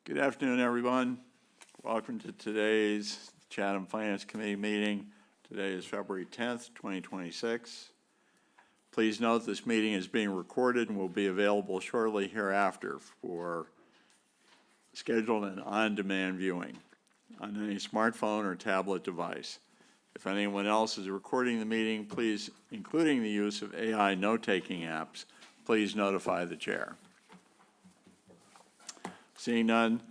Good afternoon, everyone. Welcome to today's Chatham Finance Committee meeting. Today is February 10th, 2026. Please note this meeting is being recorded and will be available shortly hereafter for scheduled and on-demand viewing on any smartphone or tablet device. If anyone else is recording the meeting, please, including the use of AI note-taking apps, please notify the chair. Seeing none,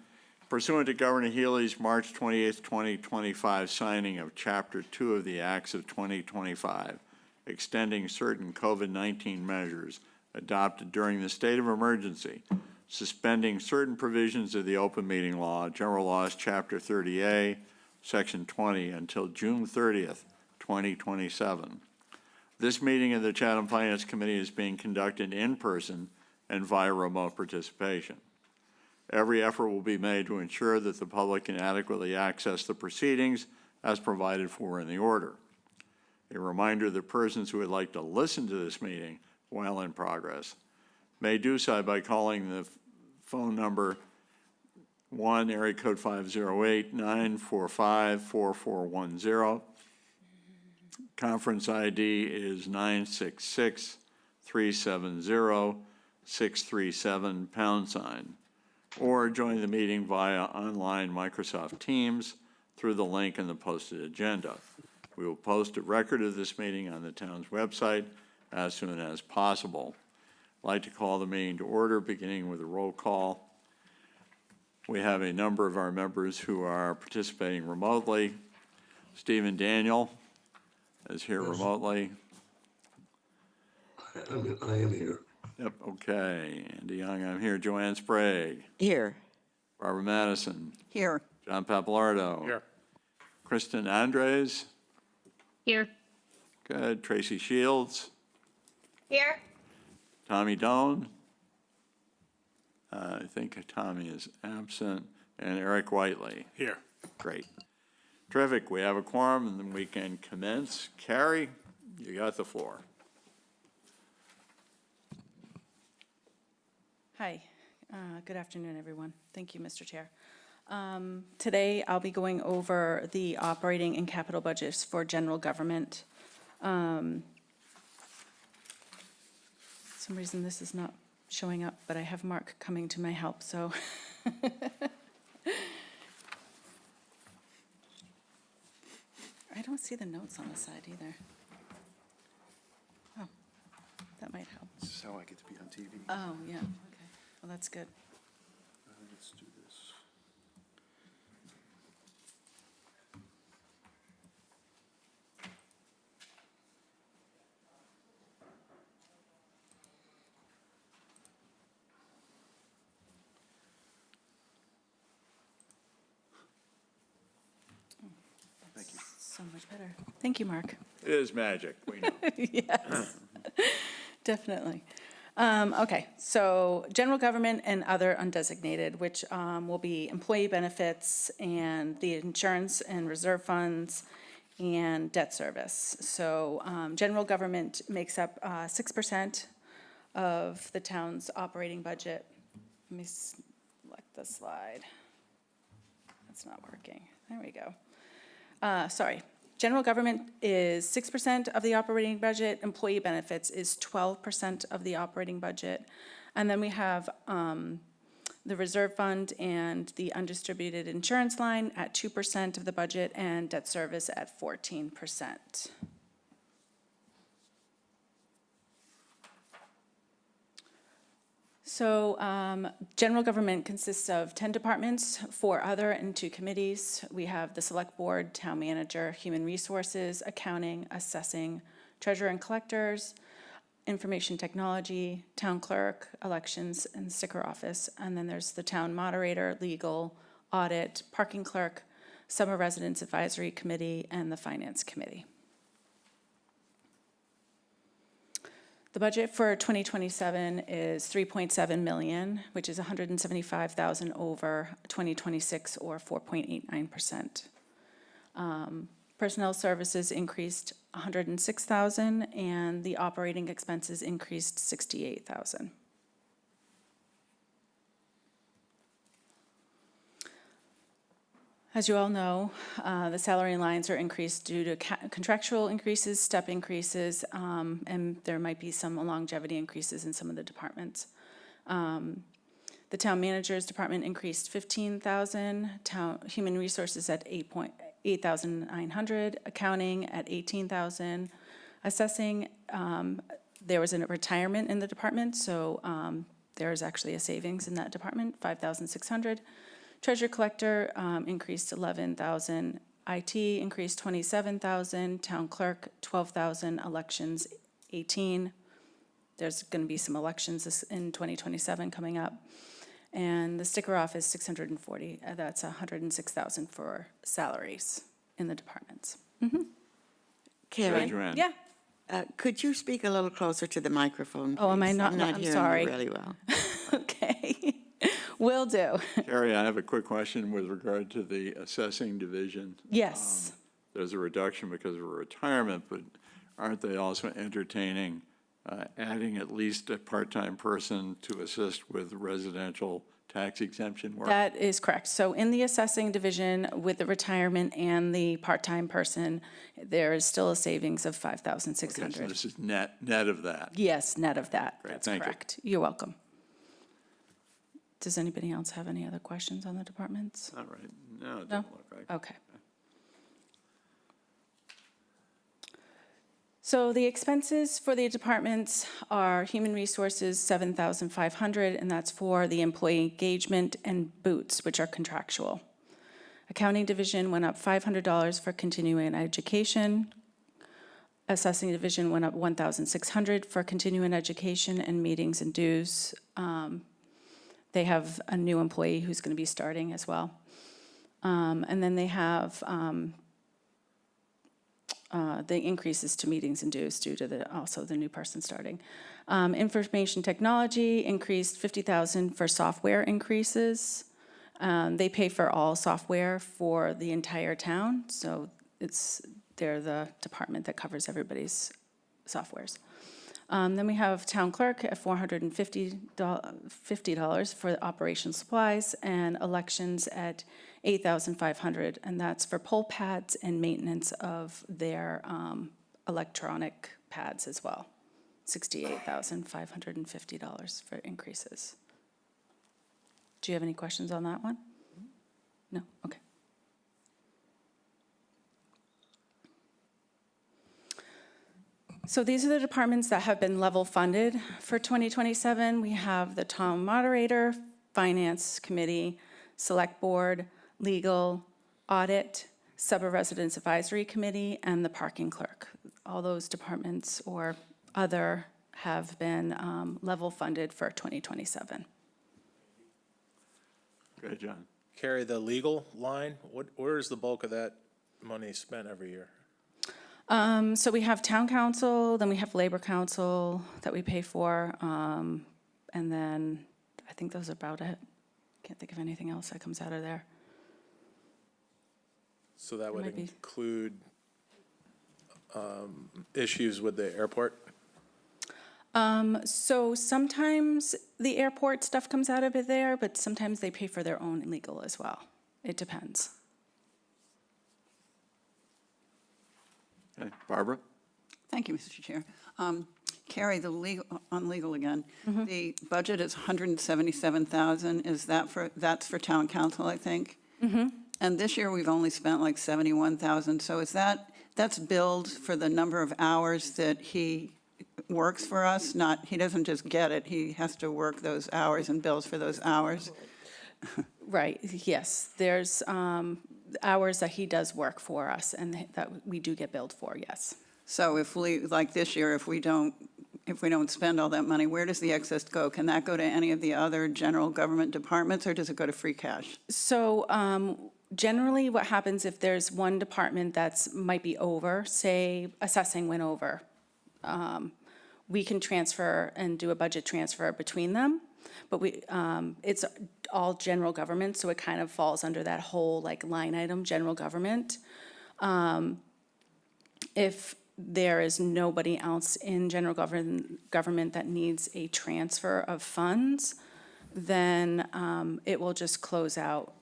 pursuant to Governor Healy's March 28, 2025 signing of Chapter 2 of the Acts of 2025, extending certain COVID-19 measures adopted during the state of emergency, suspending certain provisions of the Open Meeting Law, General Laws, Chapter 30A, Section 20, until June 30th, 2027. This meeting of the Chatham Finance Committee is being conducted in person and via remote participation. Every effort will be made to ensure that the public can adequately access the proceedings as provided for in the order. A reminder that persons who would like to listen to this meeting while in progress may do so by calling the phone number 1 area code 508-945-4410. Conference ID is 966-370-637 #, or join the meeting via online Microsoft Teams through the link in the posted agenda. We will post a record of this meeting on the town's website as soon as possible. I'd like to call the meeting to order, beginning with a roll call. We have a number of our members who are participating remotely. Stephen Daniel is here remotely. I am here. Yep, okay. Andy Young, I'm here. Joanne Sprague. Here. Barbara Madison. Here. John Papalardo. Here. Kristen Andres. Here. Good. Tracy Shields. Here. Tommy Doan. I think Tommy is absent. And Eric Whiteley. Here. Great. Terrific. We have a quorum and then we can commence. Carrie, you got the floor. Hi, good afternoon, everyone. Thank you, Mr. Chair. Today, I'll be going over the operating and capital budgets for general government. For some reason, this is not showing up, but I have Mark coming to my help, so. I don't see the notes on the side either. Oh, that might help. This is how I get to be on TV. Oh, yeah, okay. Well, that's good. Let's do this. Thank you. So much better. Thank you, Mark. It is magic, we know. Yes, definitely. Okay, so general government and other undesignated, which will be employee benefits and the insurance and reserve funds and debt service. So general government makes up 6% of the town's operating budget. Let me select the slide. That's not working. There we go. Sorry. General government is 6% of the operating budget. Employee benefits is 12% of the operating budget. And then we have the reserve fund and the undistributed insurance line at 2% of the budget and debt service at 14%. So general government consists of 10 departments, 4 other, and 2 committees. We have the select board, town manager, human resources, accounting, assessing, treasurer and collectors, information technology, town clerk, elections, and sticker office. And then there's the town moderator, legal, audit, parking clerk, summer residence advisory committee, and the finance committee. The budget for 2027 is 3.7 million, which is 175,000 over 2026, or 4.89%. Personnel services increased 106,000, and the operating expenses increased 68,000. As you all know, the salary lines are increased due to contractual increases, step increases, and there might be some longevity increases in some of the departments. The town manager's department increased 15,000, human resources at 8,900, accounting at 18,000, assessing, there was a retirement in the department, so there is actually a savings in that department, 5,600. Treasurer collector increased 11,000, IT increased 27,000, town clerk 12,000, elections 18. There's going to be some elections in 2027 coming up. And the sticker office 640, that's 106,000 for salaries in the departments. Karen, Joanne. Yeah. could you speak a little closer to the microphone? Oh, am I please? not? I'm not I'm hearing sorry. you really well. Okay. Will do. Carrie, I have a quick question with regard to the assessing division. Yes. There's a reduction because of a retirement, but aren't they also entertaining adding at least a part-time person to assist with residential tax exemption work? That is correct. So in the assessing division, with the retirement and the part-time person, there is still a savings of Okay, so 5,600. this is net of that. Yes, net of that. Great, That's thank you. correct. You're welcome. Does anybody else have any other questions on the departments? All right, no, it No? doesn't look like. Okay. So the expenses for the departments are human resources, 7,500, and that's for the employee engagement and boots, which are contractual. Accounting division went up $500 for continuing education. Assessing division went up 1,600 for continuing education and meetings and dues. They have a new employee who's going to be starting as well. And then they have the increases to meetings and dues due to also the new person starting. Information technology increased 50,000 for software increases. They pay for all software for the entire town, so they're the department that covers everybody's softwares. Then we have town clerk at $450 for operation supplies, and elections at $8,500, and that's for poll pads and maintenance of their electronic pads as well. $68,550 for increases. Do you have any questions on that one? No? Okay. So these are the departments that have been level funded for 2027. We have the town moderator, finance committee, select board, legal, audit, sub-residence advisory committee, and the parking clerk. All those departments or other have been level funded for 2027. Great, John. Carry the legal line, where is the bulk of that money spent every year? So we have town council, then we have labor council that we pay for, and then I think those are about it. Can't think of anything else that comes out of there. So that would might be. include issues with the airport? So sometimes the airport stuff comes out of it there, but sometimes they pay for their own legal as well. It depends. Okay, Barbara? Thank you, Mr. Chair. Carrie, on legal again, the budget is 177,000. That's for town council, I think? And this year, we've only spent like 71,000. So that's billed for the number of hours that he works for us, not, he doesn't just get it, he has to work those hours and bills for those hours. Right, yes, there's hours that he does work for us and that we do get billed for, yes. So if we, like this year, if we don't spend all that money, where does the excess go? Can that go to any of the other general government departments, or does it go to free cash? So generally, what happens if there's one department that's might be over, say assessing went over, we can transfer and do a budget transfer between them, but it's all general government, so it kind of falls under that whole like line item, general government. If there is nobody else in general government that needs a transfer of funds, then it will just close out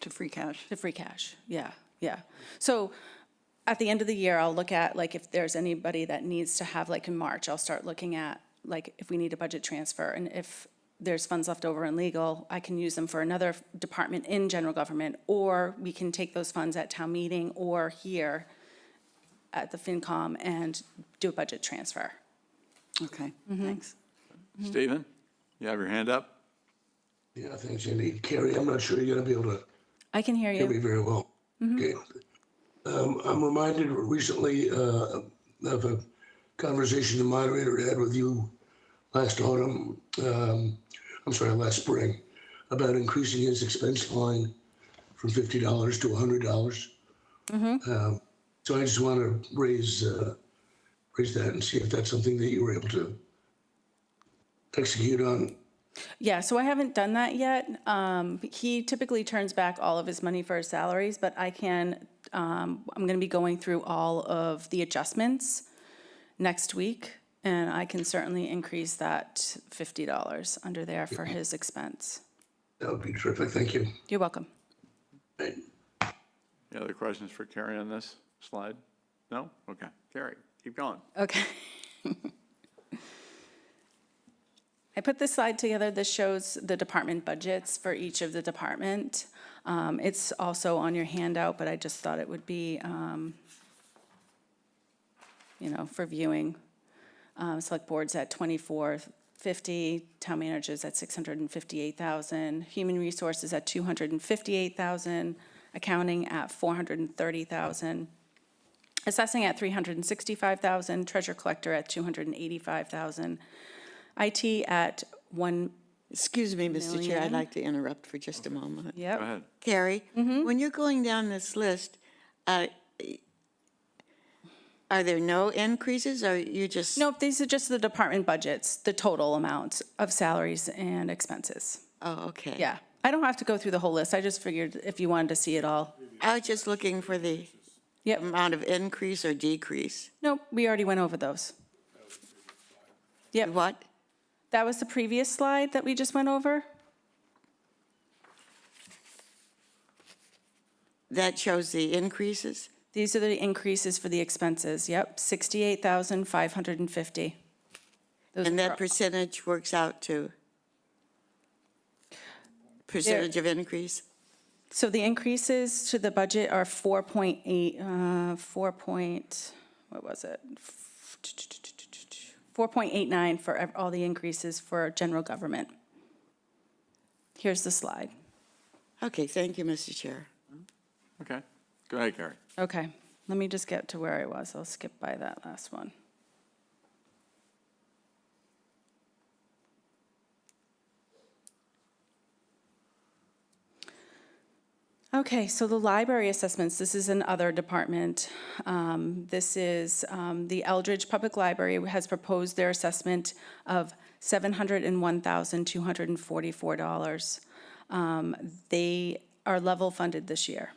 To free cash? to free cash. Yeah, yeah. So at the end of the year, I'll look at, like, if there's anybody that needs to have, like, in March, I'll start looking at, like, if we need a budget transfer, and if there's funds left over in legal, I can use them for another department in general government, or we can take those funds at town meeting or here at the FinCom and do a budget transfer. Okay, thanks. Stephen, you have your hand up? Yeah, thanks, Andy. Carrie, I'm not sure you're gonna be able to I can hear hear me you. very well. Okay. I'm reminded recently of a conversation the moderator had with you last autumn, last spring, about increasing his expense line from $50 to $100. So I just want to raise that and see if that's something that you were able to execute on. Yeah, so I haven't done that yet. He typically turns back all of his money for his salaries, but I can, I'm going to be going through all of the adjustments next week, and I can certainly increase that $50 under there for his expense. That would be terrific. Thank you. You're welcome. Right. Any other questions for Carrie on this slide? No? Okay. Carrie, keep going. Okay. I put this slide together. This shows the department budgets for each of the department. It's also on your handout, but I just thought it would be, for viewing. Select board's at $2450, town manager's at $658,000, human resources at $258,000, accounting at $430,000, assessing at $365,000, treasure collector at $285,000, IT at Excuse me, Mr. Chair, I'd Million. like to interrupt for just a moment. Go Yep. ahead. Carrie, when you're going down this list, are there no increases, or you just? Nope, these are just the department budgets, the total amount of salaries and expenses. Oh, okay. Yeah, I don't have to go through the whole list. I just figured if you wanted to see it all. I was just looking for the Yep, amount of increase or decrease. nope, we already went over those. Yep, What? that was the previous slide that we just went over. That shows the increases? These are the increases for the expenses, yep, 68,550. Those And are- that percentage works out to? Percentage of increase? So the increases to the budget are 4.89 for all the increases for general government. Here's the slide. Okay, thank you, Mr. Chair. Okay. Go ahead, Carrie. Okay, let me just get to where I was. I'll skip by that last one. Okay, so the library assessments, this is another department. This is, the Eldridge Public Library has proposed their assessment of $701,244. They are level funded this year.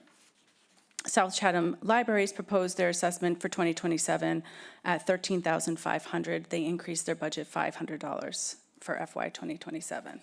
South Chatham Libraries proposed their assessment for 2027 at $13,500. They increased their budget $500 for FY 2027.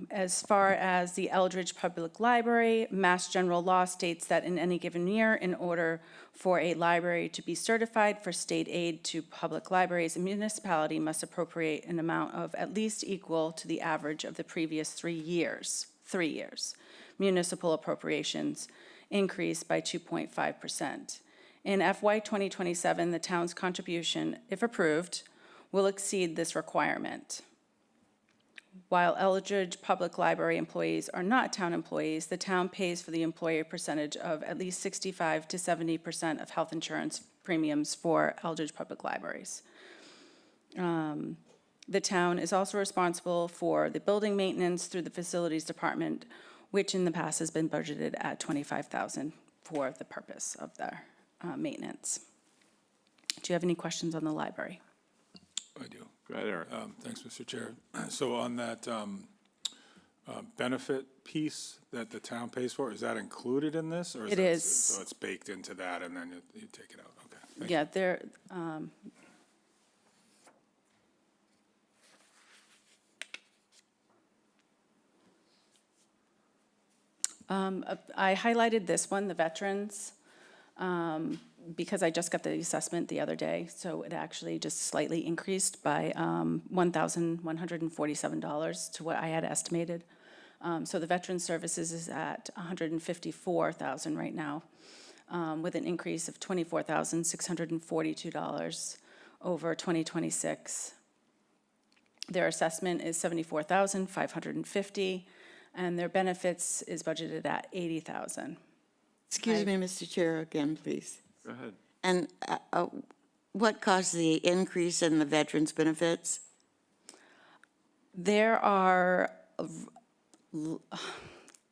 As far as the Eldridge Public Library, Mass General Law states that in any given year, in order for a library to be certified for state aid to public libraries, a municipality must appropriate an amount of at least equal to the average of the previous 3 years. 3 years. Municipal appropriations increased by 2.5%. In FY 2027, the town's contribution, if approved, will exceed this requirement. While Eldridge Public Library employees are not town employees, the town pays for the employer percentage of at least 65 to 70% of health insurance premiums for Eldridge Public Libraries. The town is also responsible for the building maintenance through the Facilities Department, which in the past has been budgeted at $25,000 for the purpose of their maintenance. Do you have any questions on the library? I do. Go ahead, Eric. Thanks, Mr. Chair. So on that benefit piece that the town pays for, is that included in this? Or It that- is. So it's baked into that and then you take it out? Okay. Thank you. Yeah, there, I highlighted this one, the veterans, because I just got the assessment the other day, so it actually just slightly increased by $1,147 to what I had estimated. So the Veteran Services is at $154,000 right now, with an increase of $24,642 over 2026. Their assessment is $74,550, and their benefits is budgeted at $80,000. Excuse me, Mr. Chair, again, please. Go ahead. And what caused the increase in the veterans' benefits? There are,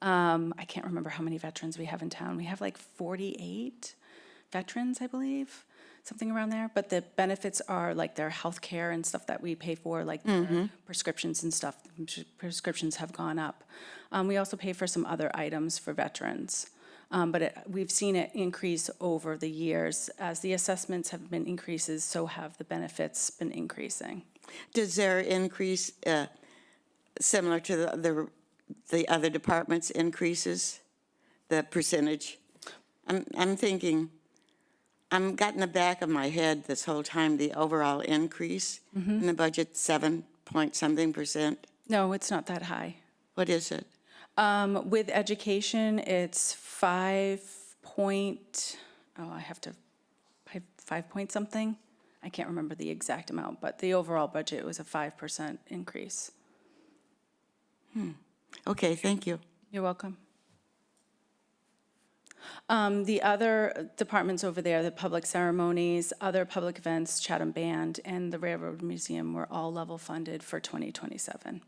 I can't remember how many veterans we have in town. We have like 48 veterans, I believe, something around there. But the benefits are like their health care and stuff that we pay for, like their prescriptions and stuff. Prescriptions have gone up. We also pay for some other items for veterans. But we've seen it increase over the years. As the assessments have been increases, so have the benefits been increasing. Does their increase similar to the other departments' increases, the percentage? I'm thinking, I'm got in the back of my head this whole time, the overall increase in the budget, 7-point-something%. No, it's not that high. What is it? With education, it's 5 point something. I can't remember the exact amount, but the overall budget was a 5% increase. Okay, thank you. You're welcome. The other departments over there, the public ceremonies, other public events, Chatham Band, and the Railroad Museum were all level funded for 2027.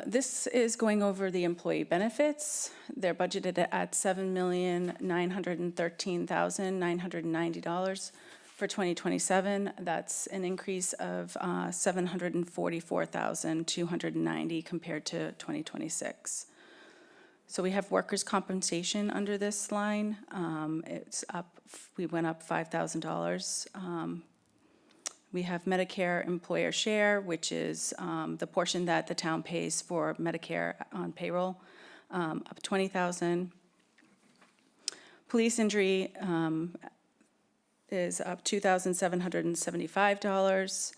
This is going over the employee benefits. They're budgeted at $7,913,990 for 2027. That's an increase of $744,290 compared to 2026. So we have workers' compensation under this line. It's up, we went up $5,000. We have Medicare employer share, which is the portion that the town pays for Medicare on payroll, up $20,000. Police injury is up $2,775.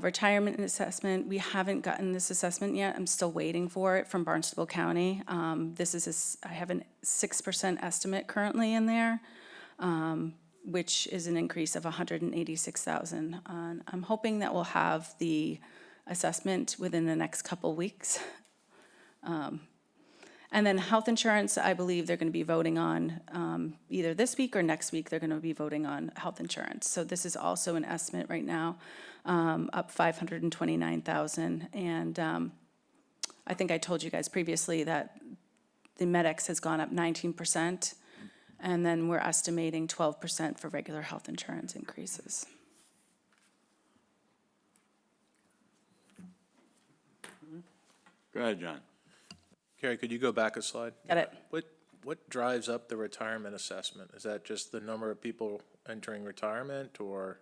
Retirement assessment, we haven't gotten this assessment yet. I'm still waiting for it from Barnstable County. I have a 6% estimate currently in there, which is an increase of $186,000. I'm hoping that we'll have the assessment within the next couple weeks. And then health insurance, I believe they're going to be voting on either this week or next week. They're going to be voting on health insurance. So this is also an estimate right now, up $529,000. And I think I told you guys previously that the MedX has gone up 19%. And then we're estimating 12% for regular health insurance increases. Go ahead, John. Carrie, could you go back a slide? Got it. What drives up the retirement assessment? Is that just the number of people entering retirement, or?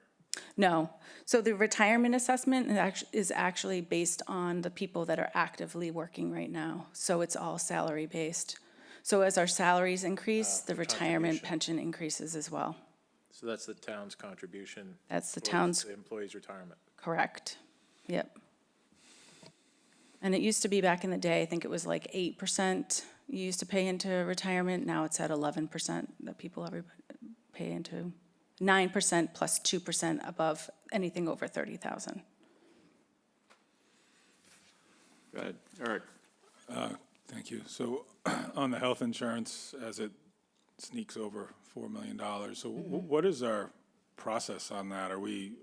No. So the retirement assessment is actually based on the people that are actively working right now. So it's all salary-based. So as our salaries increase, the retirement pension increases as well. So that's the town's contribution. That's the towards town's, The employee's retirement. correct. Yep. And it used to be back in the day, I think it was like 8% you used to pay into retirement. Now it's at 11% that people pay into. 9% plus 2% above anything over 30,000. Go ahead, Eric. Thank you. So on the health insurance, as it sneaks over $4 million, so what is our process on that? Are we,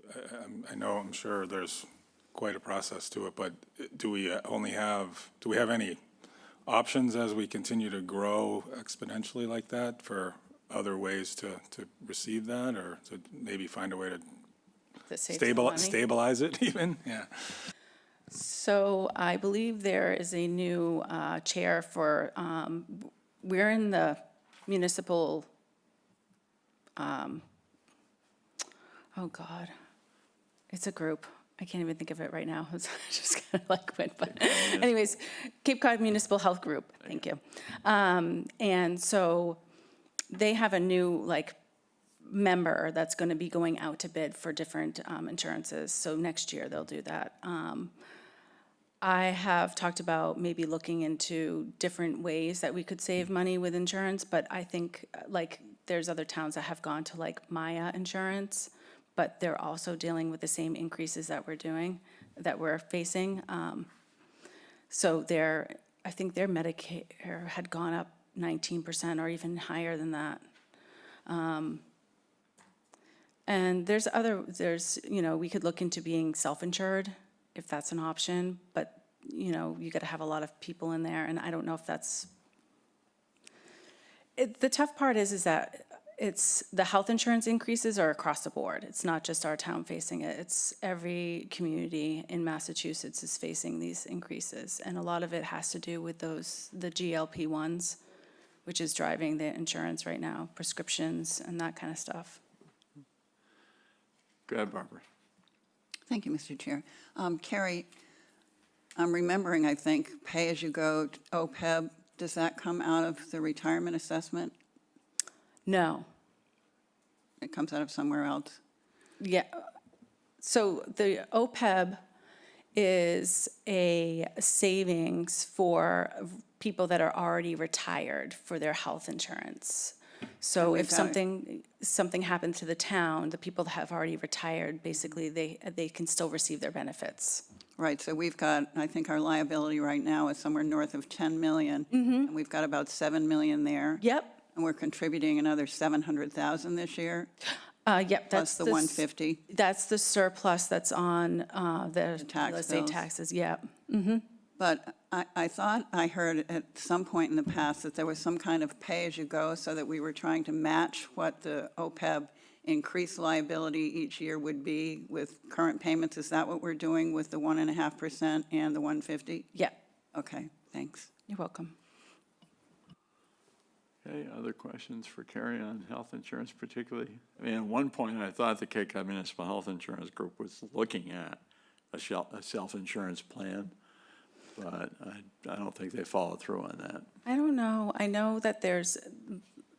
I know, I'm sure there's quite a process to it, but do we have any options as we continue to grow exponentially like that for other ways to receive that, or to maybe find a way to That saves some money. stabilize it even? Yeah. So I believe there is a new chair for, we're in the municipal, oh God, it's a group. I can't even think of it right now. It's just kind of like went, but anyways, Cape Cod Municipal Health Group, thank you. And so they have a new member that's going to be going out to bid for different insurances. So next year they'll do that. I have talked about maybe looking into different ways that we could save money with insurance, but I think there's other towns that have gone to Maya Insurance, but they're also dealing with the same increases that we're facing. So I think their Medicare had gone up 19% or even higher than that. And we could look into being self-insured if that's an option, but you got to have a lot of people in there, and I don't know if that's. The tough part is that it's the health insurance increases are across the board. It's not just our town facing it. It's every community in Massachusetts is facing these increases, and a lot of it has to do with the GLP-1s, which is driving the insurance right now, prescriptions and that kind of stuff. Go ahead, Barbara. Thank you, Mr. Chair. Carrie, I'm remembering, I think, pay-as-you-go OPEB, does that come out of the retirement assessment? No. It comes out of somewhere else? Yeah. So the OPEB is a savings for people that are already retired for their health insurance. So if something happened to the town, the people that have already retired, basically, they can still receive their benefits. Right, so we've got, I think our liability right now is somewhere north of 10 million. And we've got about 7 million there. Yep. And we're contributing another 700,000 this year, Yep. plus the 150. That's the surplus that's on the tax real estate bills. taxes. Yep. But I thought I heard at some point in the past that there was some kind of pay-as-you-go, so that we were trying to match what the OPEB increased liability each year would be with current payments. Is that what we're doing with the 1.5% and the 150? Yep. Okay, thanks. You're welcome. Okay, other questions for Carrie on health insurance particularly? I mean, at one point, I thought the Cape Cod Municipal Health Insurance Group was looking at a self-insurance plan, but I don't think they followed through on that. I don't know. I know that there's,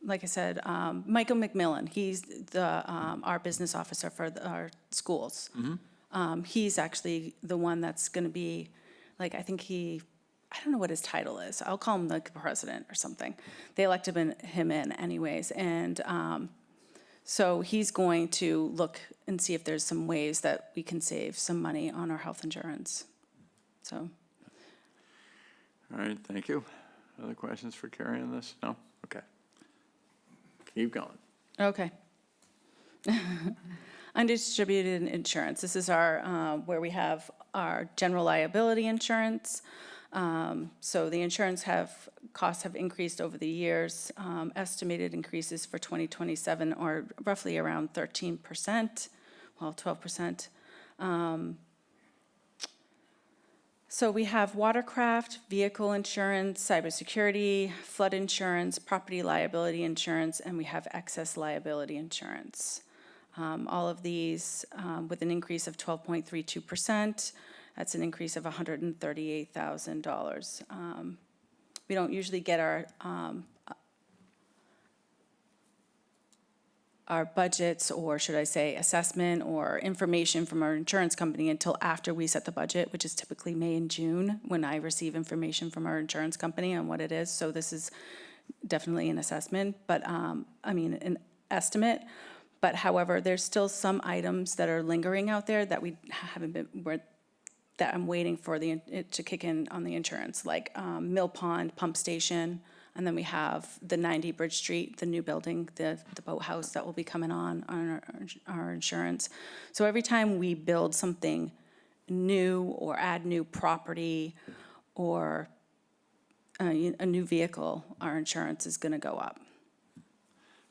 like I said, Michael McMillan, he's our business officer for our schools. He's actually the one that's going to be, I think I don't know what his title is. I'll call him the president or something. They elected him in anyways. And so he's going to look and see if there's some ways that we can save some money on our health insurance. So. All right, thank you. Other questions for Carrie on this? No? Okay. Keep going. Okay. Undistributed insurance. This is our, where we have our general liability insurance. So the insurance costs have increased over the years. Estimated increases for 2027 are roughly around 13%, well, 12%. So we have watercraft, vehicle insurance, cybersecurity, flood insurance, property liability insurance, and we have excess liability insurance. All of these with an increase of 12.32%. That's an increase of $138,000. We don't usually get our budgets, or should I say assessment or information from our insurance company until after we set the budget, which is typically May and June, when I receive information from our insurance company on what it is. So this is definitely an assessment, but, an estimate. But however, there's still some items that are lingering out there that we haven't been, that I'm waiting for it to kick in on the insurance, like Mill Pond Pump Station, and then we have the 90 Bridge Street, the new building, the boathouse that will be coming on our insurance. So every time we build something new or add new property or a new vehicle, our insurance is going to go up.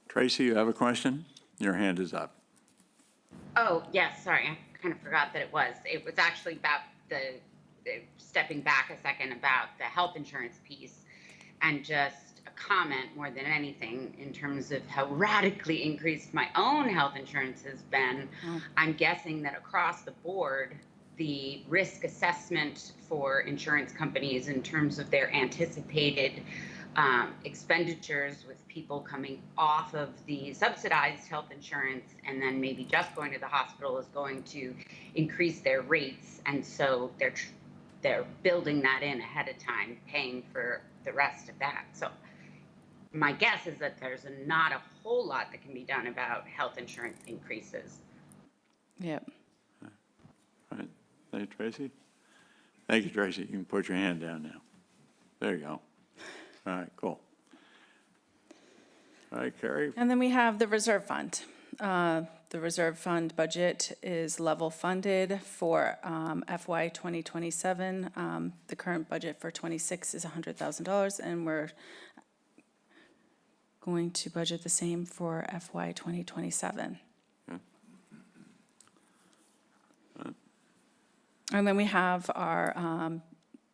Tracy, you have a question? Your hand is up. Oh, yes, sorry, I kind of forgot that it was. It was actually about stepping back a second about the health insurance piece, and just a comment more than anything in terms of how radically increased my own health insurance has been. I'm guessing that across the board, the risk assessment for insurance companies in terms of their anticipated expenditures with people coming off of the subsidized health insurance and then maybe just going to the hospital is going to increase their rates. And so they're building that in ahead of time, paying for the rest of that. So my guess is that there's not a whole lot that can be done about health insurance increases. Yep. All right. Thank you, Tracy. Thank you, Tracy. You can put your hand down now. There you go. All right, cool. All right, Carrie. And then we have the reserve fund. The reserve fund budget is level funded for FY 2027. The current budget for 26 is $100,000, and we're going to budget the same for FY 2027. And then we have our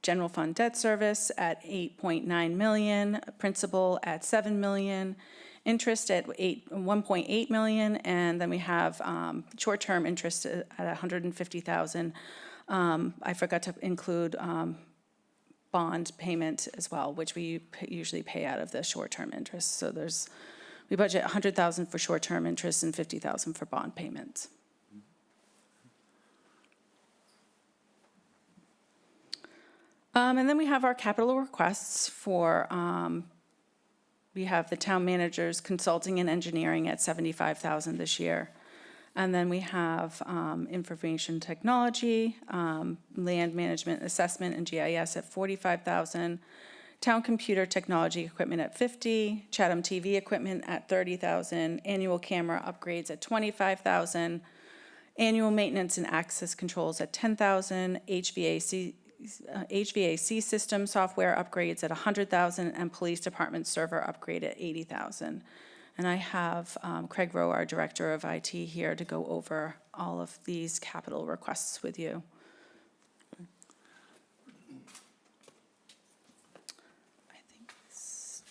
general fund debt service at 8.9 million, principal at 7 million, interest at 1.8 million, and then we have short-term interest at 150,000. I forgot to include bond payment as well, which we usually pay out of the short-term interest. So we budget 100,000 for short-term interest and 50,000 for bond payments. And then we have our capital requests for, we have the town managers consulting and engineering at 75,000 this year. And then we have information technology, land management assessment and GIS at 45,000, town computer technology equipment at 50, Chatham TV equipment at 30,000, annual camera upgrades at 25,000, annual maintenance and access controls at 10,000, HVAC system software upgrades at 100,000, and police department server upgrade at 80,000. And I have Craig Rowe, our Director of IT, here to go over all of these capital requests with you. I think this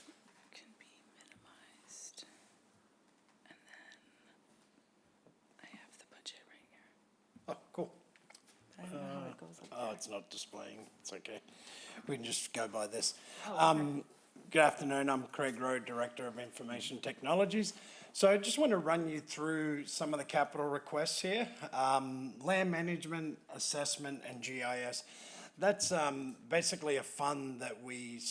can be minimized. And then I have the budget right here. Oh, cool. I don't know how it goes up Oh, it's not displaying. It's okay. We can just go by this. Good afternoon. I'm Craig Rowe, Director of Information Technologies. So I just want to run you through some of the capital requests here. Land management, assessment, and GIS. That's basically a fund that we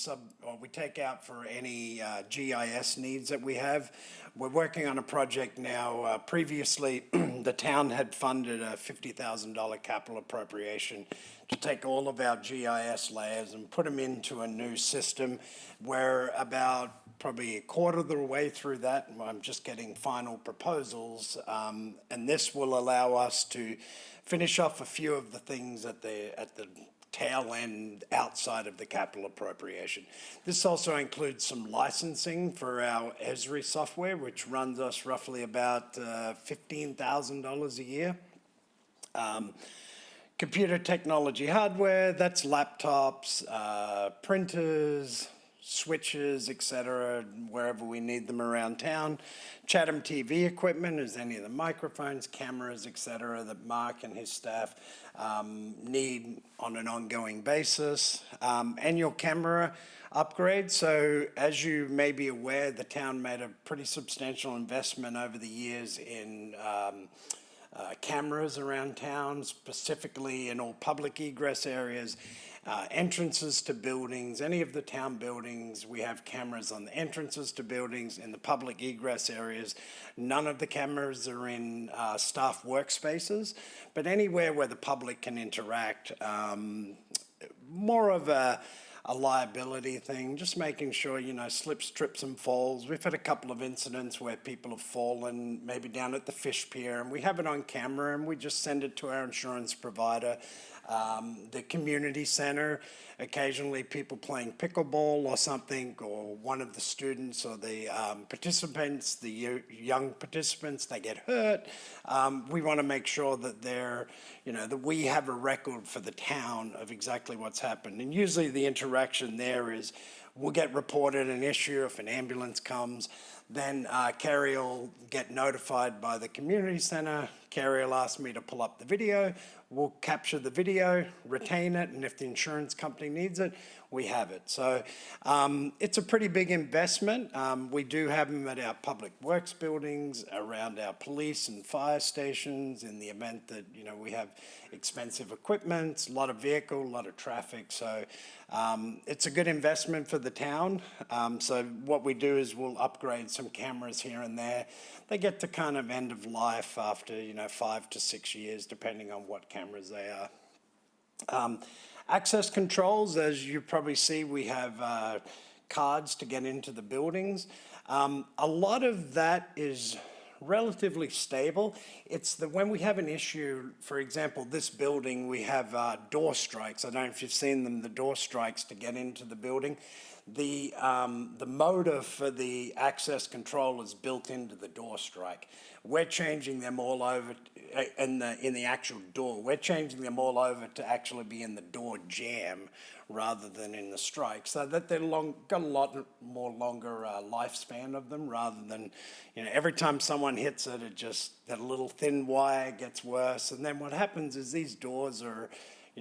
take out for any GIS needs that we have. We're working on a project now. Previously, the town had funded a $50,000 capital appropriation to take all of our GIS layers and put them into a new system. We're about probably a quarter of the way through that. I'm just getting final proposals, and this will allow us to finish off a few of the things at the tail end outside of the capital appropriation. This also includes some licensing for our Esri software, which runs us roughly about $15,000 a year. Computer technology hardware, that's laptops, printers, switches, et cetera, wherever we need them around town. Chatham TV equipment is any of the microphones, cameras, et cetera, that Mark and his staff need on an ongoing basis. Annual camera upgrade. So as you may be aware, the town made a pretty substantial investment over the years in cameras around town, specifically in all public egress areas, entrances to buildings, any of the town buildings. We have cameras on the entrances to buildings, in the public egress areas. None of the cameras are in staff workspaces, but anywhere where the public can interact, more of a liability thing, just making sure, slips, trips and falls. We've had a couple of incidents where people have fallen, maybe down at the fish pier, and we have it on camera and we just send it to our insurance provider. The community center, occasionally people playing pickleball or something, or one of the students or the participants, the young participants, they get hurt. We want to make sure that that we have a record for the town of exactly what's happened. And usually the interaction there is, we'll get reported an issue if an ambulance comes, then Carrie will get notified by the community center. Carrie will ask me to pull up the video. We'll capture the video, retain it, and if the insurance company needs it, we have it. So it's a pretty big investment. We do have them at our public works buildings, around our police and fire stations, in the event that, we have expensive equipment, a lot of vehicle, a lot of traffic. So it's a good investment for the town. So what we do is we'll upgrade some cameras here and there. They get to kind of end of life after, 5 to 6 years, depending on what cameras they are. Access controls, as you probably see, we have cards to get into the buildings. A lot of that is relatively stable. It's when we have an issue, for example, this building, we have door strikes. I don't know if you've seen them, the door strikes to get into the building. The motor for the access control is built into the door strike. We're changing them all over in the actual door. We're changing them all over to actually be in the door jamb rather than in the strike, so that they've got a lot more longer lifespan of them, rather than, every time someone hits it, that little thin wire gets worse. And then what happens is these doors are,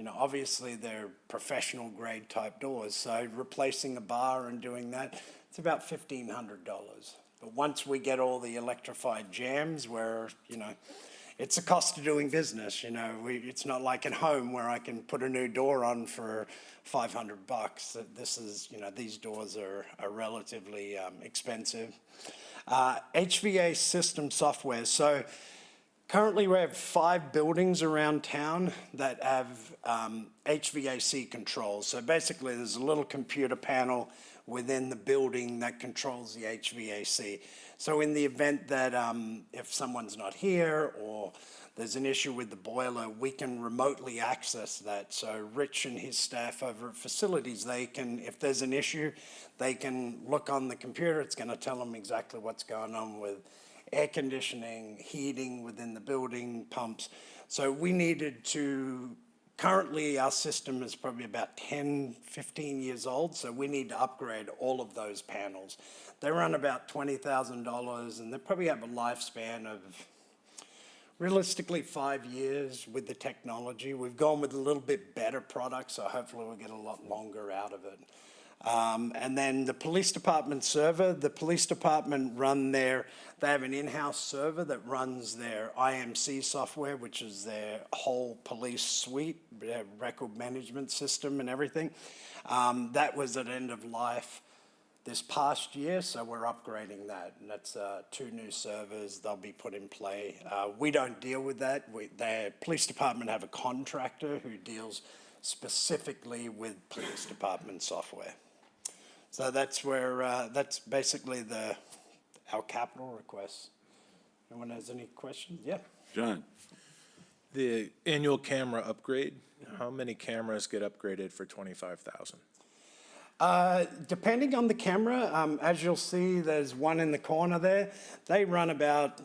obviously they're professional grade type doors. So replacing a bar and doing that, it's about $1,500. But once we get all the electrified jams, where, it's a cost of doing business, it's not like at home where I can put a new door on for $500. This is, these doors are relatively expensive. HVA system software. So currently we have 5 buildings around town that have HVAC controls. So basically there's a little computer panel within the building that controls the HVAC. So in the event that if someone's not here or there's an issue with the boiler, we can remotely access that. So Rich and his staff over at facilities, they can, if there's an issue, they can look on the computer. It's going to tell them exactly what's going on with air conditioning, heating within the building, pumps. So we needed to, currently our system is probably about 10, 15 years old, so we need to upgrade all of those panels. They run about $20,000 and they probably have a lifespan of realistically 5 years with the technology. We've gone with a little bit better product, so hopefully we'll get a lot longer out of it. And then the police department server, the police department they have an in-house server that runs their IMC software, which is their whole police suite, their record management system and everything. That was at end of life this past year, so we're upgrading that. And that's 2 new servers, they'll be put in play. We don't deal with that. The police department have a contractor who deals specifically with police department software. So that's where, that's basically our capital requests. Anyone has any questions? Yeah. John? The annual camera upgrade, how many cameras get upgraded for $25,000? Depending on the camera, as you'll see, there's one in the corner there. They run about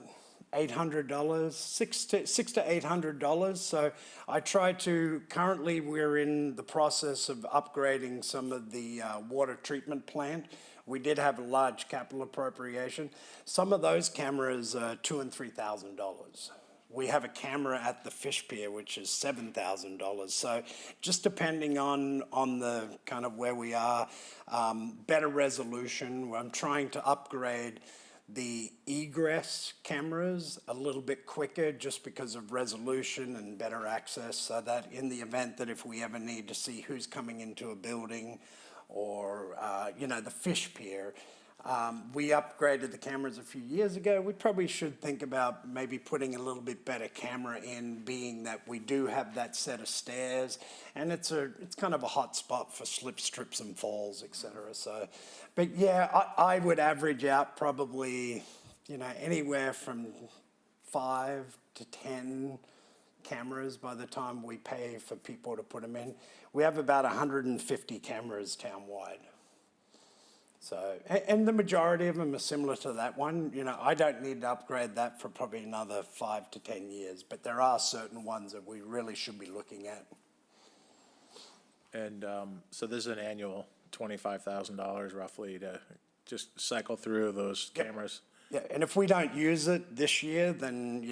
$800, six to $800. So I try to, currently we're in the process of upgrading some of the water treatment plant. We did have a large capital appropriation. Some of those cameras are $2,000 and $3,000. We have a camera at the fish pier, which is $7,000. So just depending on the kind of where we are, better resolution. I'm trying to upgrade the egress cameras a little bit quicker just because of resolution and better access, so that in the event that if we ever need to see who's coming into a building or, the fish pier, we upgraded the cameras a few years ago. We probably should think about maybe putting a little bit better camera in, being that we do have that set of stairs, and it's kind of a hot spot for slip, strips, and falls, et cetera. So, but yeah, I would average out probably, anywhere from 5 to 10 cameras by the time we pay for people to put them in. We have about 150 cameras townwide. So, and the majority of them are similar to that one. I don't need to upgrade that for probably another 5 to 10 years, but there are certain ones that we really should be looking at. And so there's an annual $25,000 roughly to just cycle through those cameras. Yeah, and if we don't use it this year, then,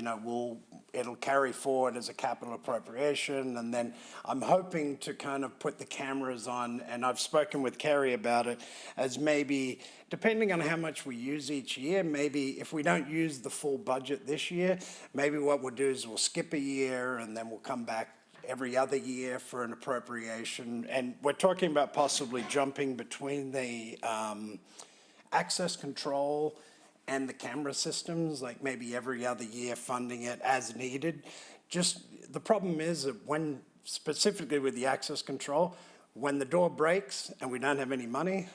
it'll carry forward as a capital appropriation, and then I'm hoping to kind of put the cameras on, and I've spoken with Kerry about it, as maybe, depending on how much we use each year, maybe if we don't use the full budget this year, maybe what we'll do is we'll skip a year, and then we'll come back every other year for an appropriation, and we're talking about possibly jumping between the access control and the camera systems, like maybe every other year funding it as needed. Just, the problem is that when, specifically with the access control, when the door breaks and we don't have any money,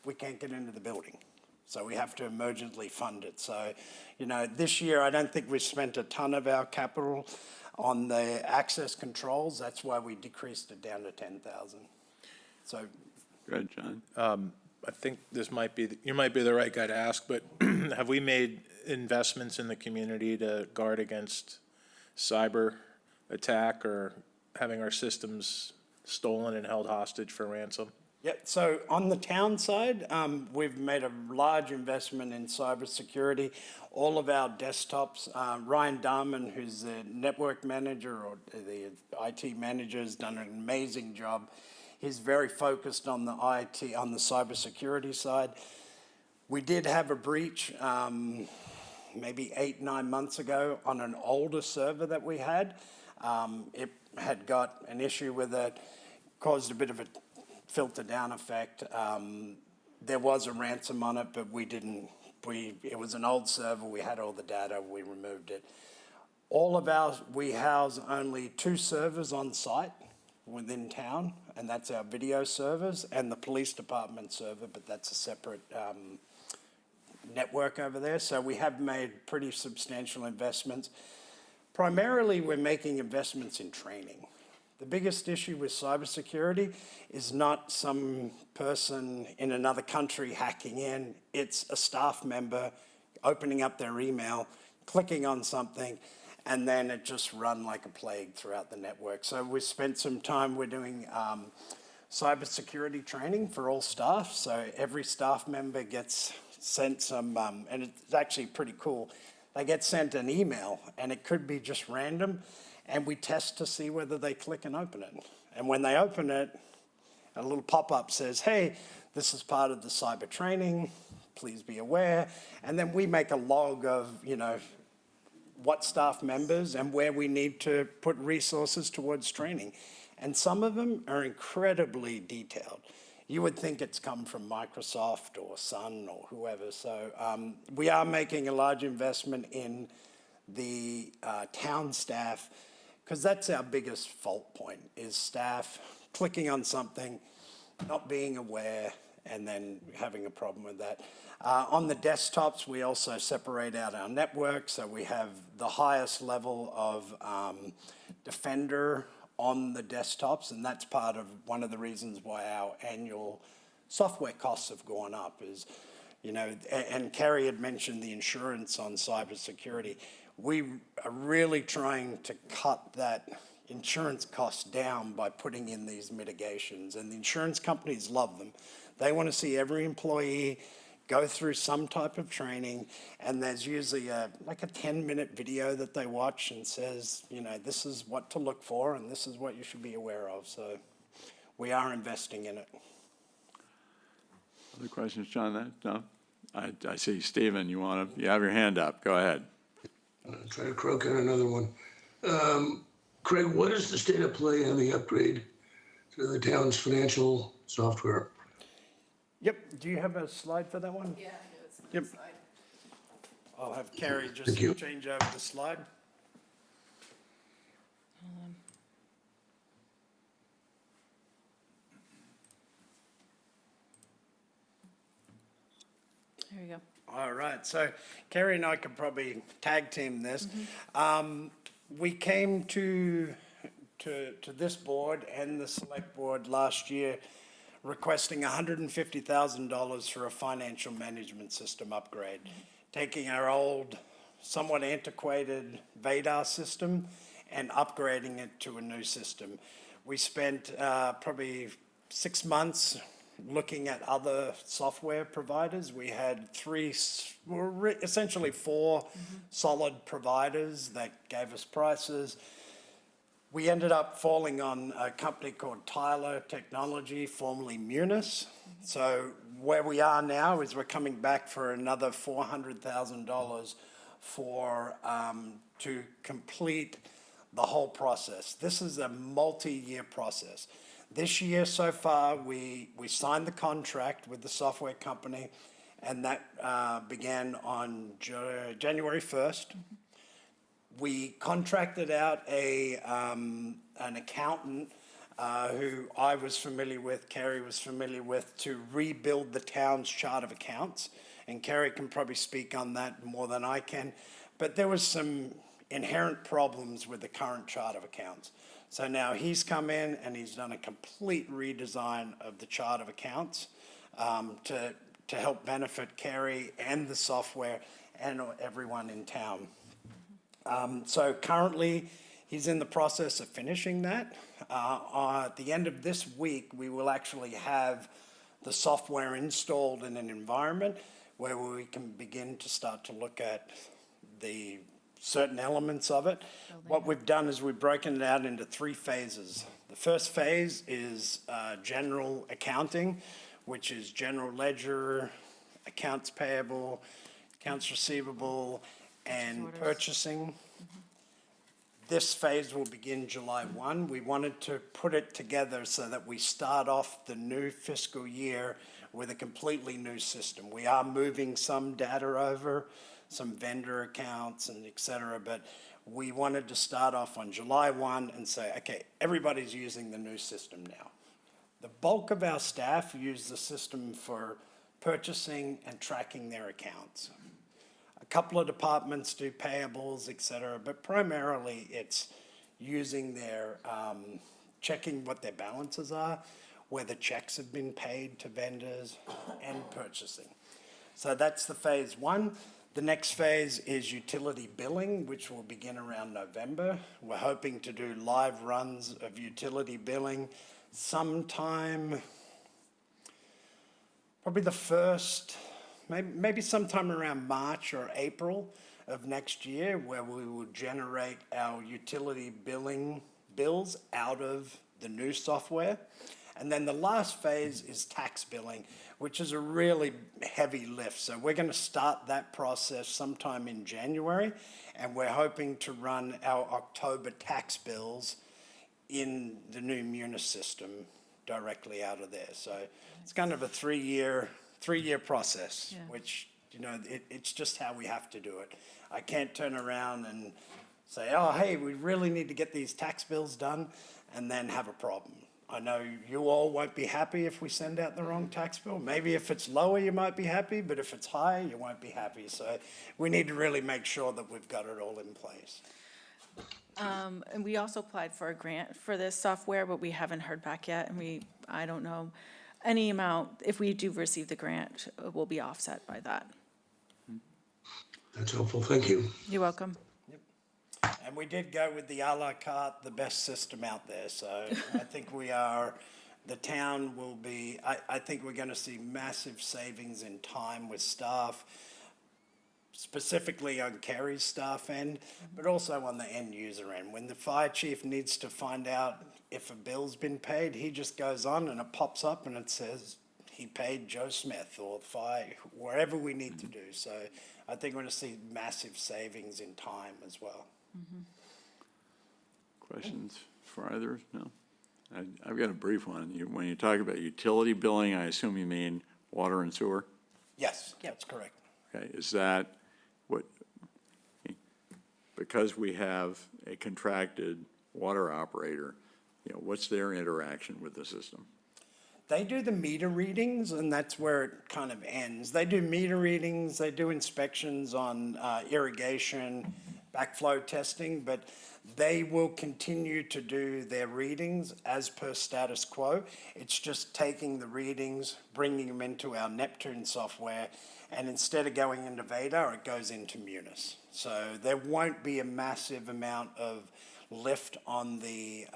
we can't get into the building. So we have to emergently fund it. So, this year I don't think we've spent a ton of our capital on the access controls. That's why we decreased it down to 10,000. So. Good, John. I think you might be the right guy to ask, but have we made investments in the community to guard against cyber attack or having our systems stolen and held hostage for ransom? Yeah, so on the town side, we've made a large investment in cybersecurity. All of our desktops, Ryan Darman, who's the network manager or the IT manager, has done an amazing job. He's very focused on the IT, on the cybersecurity side. We did have a breach maybe 8-9 months ago on an older server that we had. It had got an issue with it, caused a bit of a filter down effect. There was a ransom on it, but it was an old server. We had all the data. We removed it. We house only 2 servers on site within town, and that's our video servers and the police department server, but that's a separate network over there. So we have made pretty substantial investments. Primarily, we're making investments in training. The biggest issue with cybersecurity is not some person in another country hacking in. It's a staff member opening up their email, clicking on something, and then it just run like a plague throughout the network. So we spent some time, we're doing cybersecurity training for all staff. So every staff member gets sent some, and it's actually pretty cool. They get sent an email, and it could be just random, and we test to see whether they click and open it. And when they open it, a little pop-up says, hey, this is part of the cyber training, please be aware. And then we make a log of, what staff members and where we need to put resources towards training. And some of them are incredibly detailed. You would think it's come from Microsoft or Sun or whoever. So we are making a large investment in the town staff, because that's our biggest fault point, is staff clicking on something, not being aware, and then having a problem with that. On the desktops, we also separate out our network, so we have the highest level of Defender on the desktops, and that's part of one of the reasons why our annual software costs have gone up, is You know, and Carrie had mentioned the insurance on cybersecurity. We are really trying to cut that insurance cost down by putting in these mitigations, and the insurance companies love them. They want to see every employee go through some type of training, and there's usually like a 10-minute video that they watch and says, you know, this is what to look for and this is what you should be aware of. So we are investing in it. Other questions, John? No? I see, Stephen, you have your hand up. Go ahead. I'll try to croak out another one. Craig, what is the state of play on the upgrade to the town's financial software? Yep, do you have a slide for that one? Yeah, Yep. I'll have Carrie just Thank you. change over the slide. There you go. All right, so Carrie and I could probably tag team this. We came to this board and the select board last year requesting $150,000 for a financial management system upgrade, taking our old, somewhat antiquated VADAR system and upgrading it to a new system. We spent probably 6 months looking at other software providers. We had essentially four solid providers that gave us prices. We ended up falling on a company called Tyler Technology, formerly Munis. So where we are now is we're coming back for another $400,000 to complete the whole process. This is a multi-year process. This year so far, we signed the contract with the software company, and that began on January 1st. We contracted out an accountant who I was familiar with, Carrie was familiar with, to rebuild the town's chart of accounts. And Carrie can probably speak on that more than I can. But there was some inherent problems with the current chart of accounts. So now he's come in and he's done a complete redesign of the chart of accounts to help benefit Carrie and the software and everyone in town. So currently, he's in the process of finishing that. At the end of this week, we will actually have the software installed in an environment where we can begin to start to look at the certain elements of it. What we've done is we've broken it out into 3 phases. The first phase is general accounting, which is general ledger, accounts payable, accounts receivable, and purchasing. This phase will begin July 1. We wanted to put it together so that we start off the new fiscal year with a completely new system. We are moving some data over, some vendor accounts and et cetera, but we wanted to start off on July 1 and say, okay, everybody's using the new system now. The bulk of our staff use the system for purchasing and tracking their accounts. A couple of departments do payables, et cetera, but primarily it's using their, checking what their balances are, whether checks have been paid to vendors, and purchasing. So that's the phase 1. The next phase is utility billing, which will begin around November. We're hoping to do live runs of utility billing sometime, probably the first, maybe sometime around March or April of next year, where we will generate our utility bills out of the new software. And then the last phase is tax billing, which is a really heavy lift. So we're going to start that process sometime in January, and we're hoping to run our October tax bills in the new Munis system directly out of there. So it's kind of a three-year process, which, you know, it's just how we have to do it. I can't turn around and say, oh, hey, we really need to get these tax bills done, and then have a problem. I know you all won't be happy if we send out the wrong tax bill. Maybe if it's lower, you might be happy, but if it's high, you won't be happy. So we need to really make sure that we've got it all in place. And we also applied for a grant for this software, but we haven't heard back yet, and I don't know. any amount, if we do receive the grant, will be offset by that. That's helpful, thank you. You're welcome. And we did go with the à la carte, the best system out there, so I think the town will be, I think we're gonna see massive savings in time with staff, specifically on Kerry's staff end, but also on the end user end. When the fire chief needs to find out if a bill's been paid, he just goes on and it pops up and it says he paid Joe Smith or fire, wherever we need to do. So I think we're gonna see massive savings in time as well. Questions for either? No? I've got a brief one. When you talk about utility billing, I assume you mean water and sewer? Yes, that's correct. Okay, is that what, because we have a contracted water operator, what's their interaction with the system? They do the meter readings, and that's where it kind of ends. They do meter readings, they do inspections on irrigation, backflow testing, but they will continue to do their readings as per status quo. It's just taking the readings, bringing them into our Neptune software, and instead of going into Vadar, it goes into Munis. So there won't be a massive amount of lift on the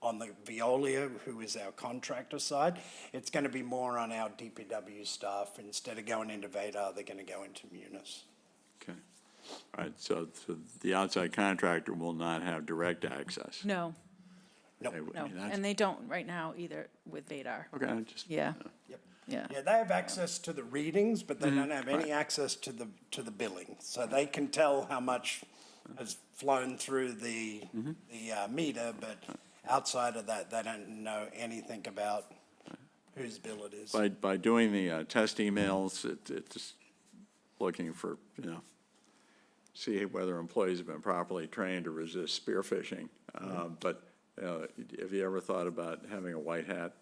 Veolia, who is our contractor side. It's going to be more on our DPW staff. Instead of going into Vadar, they're going to go into Munis. Okay. All right, so the outside contractor will not have direct access? No, Okay, no, that's- and they don't right now either with Vadar. Okay, I just. Yeah, Yep. yeah. Yeah, they have access to the readings, but they don't have any access to the billing. So they can tell how much has flown through the meter, but outside of that, they don't know anything about whose bill it is. By doing the test emails, it's looking for, see whether employees have been properly trained to resist spear phishing. But have you ever thought about having a white hat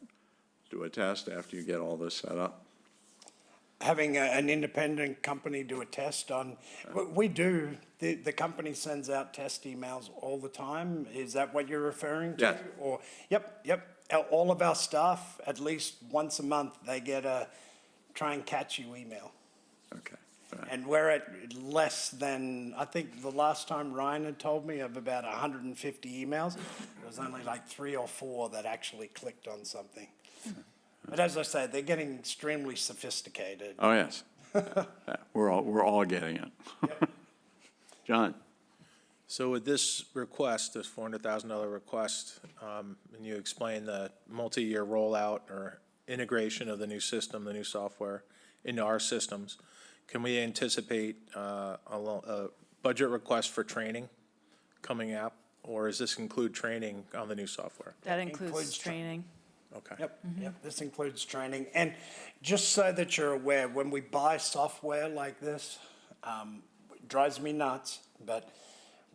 do a test after you get all this set up? Having an independent company do a test on, we do, the company sends out test emails all the time. Is that what you're referring to? Yes. Or, yep. All of our staff, at least once a month, they get a try and catch you email. Okay. All right. And we're at less than, I think the last time Ryan had told me of about 150 emails, there was only like 3 or 4 that actually clicked on something. But as I say, they're getting extremely sophisticated. Oh, yes. Yeah, we're all getting it. John? So with this request, this $400,000 request, and you explained the multi-year rollout or integration of the new system, the new software into our systems, can we anticipate a budget request for training coming up? Or does this include training on the new software? That includes includes training. Okay. Yep, this includes training. And just so that you're aware, when we buy software like this, it drives me nuts, but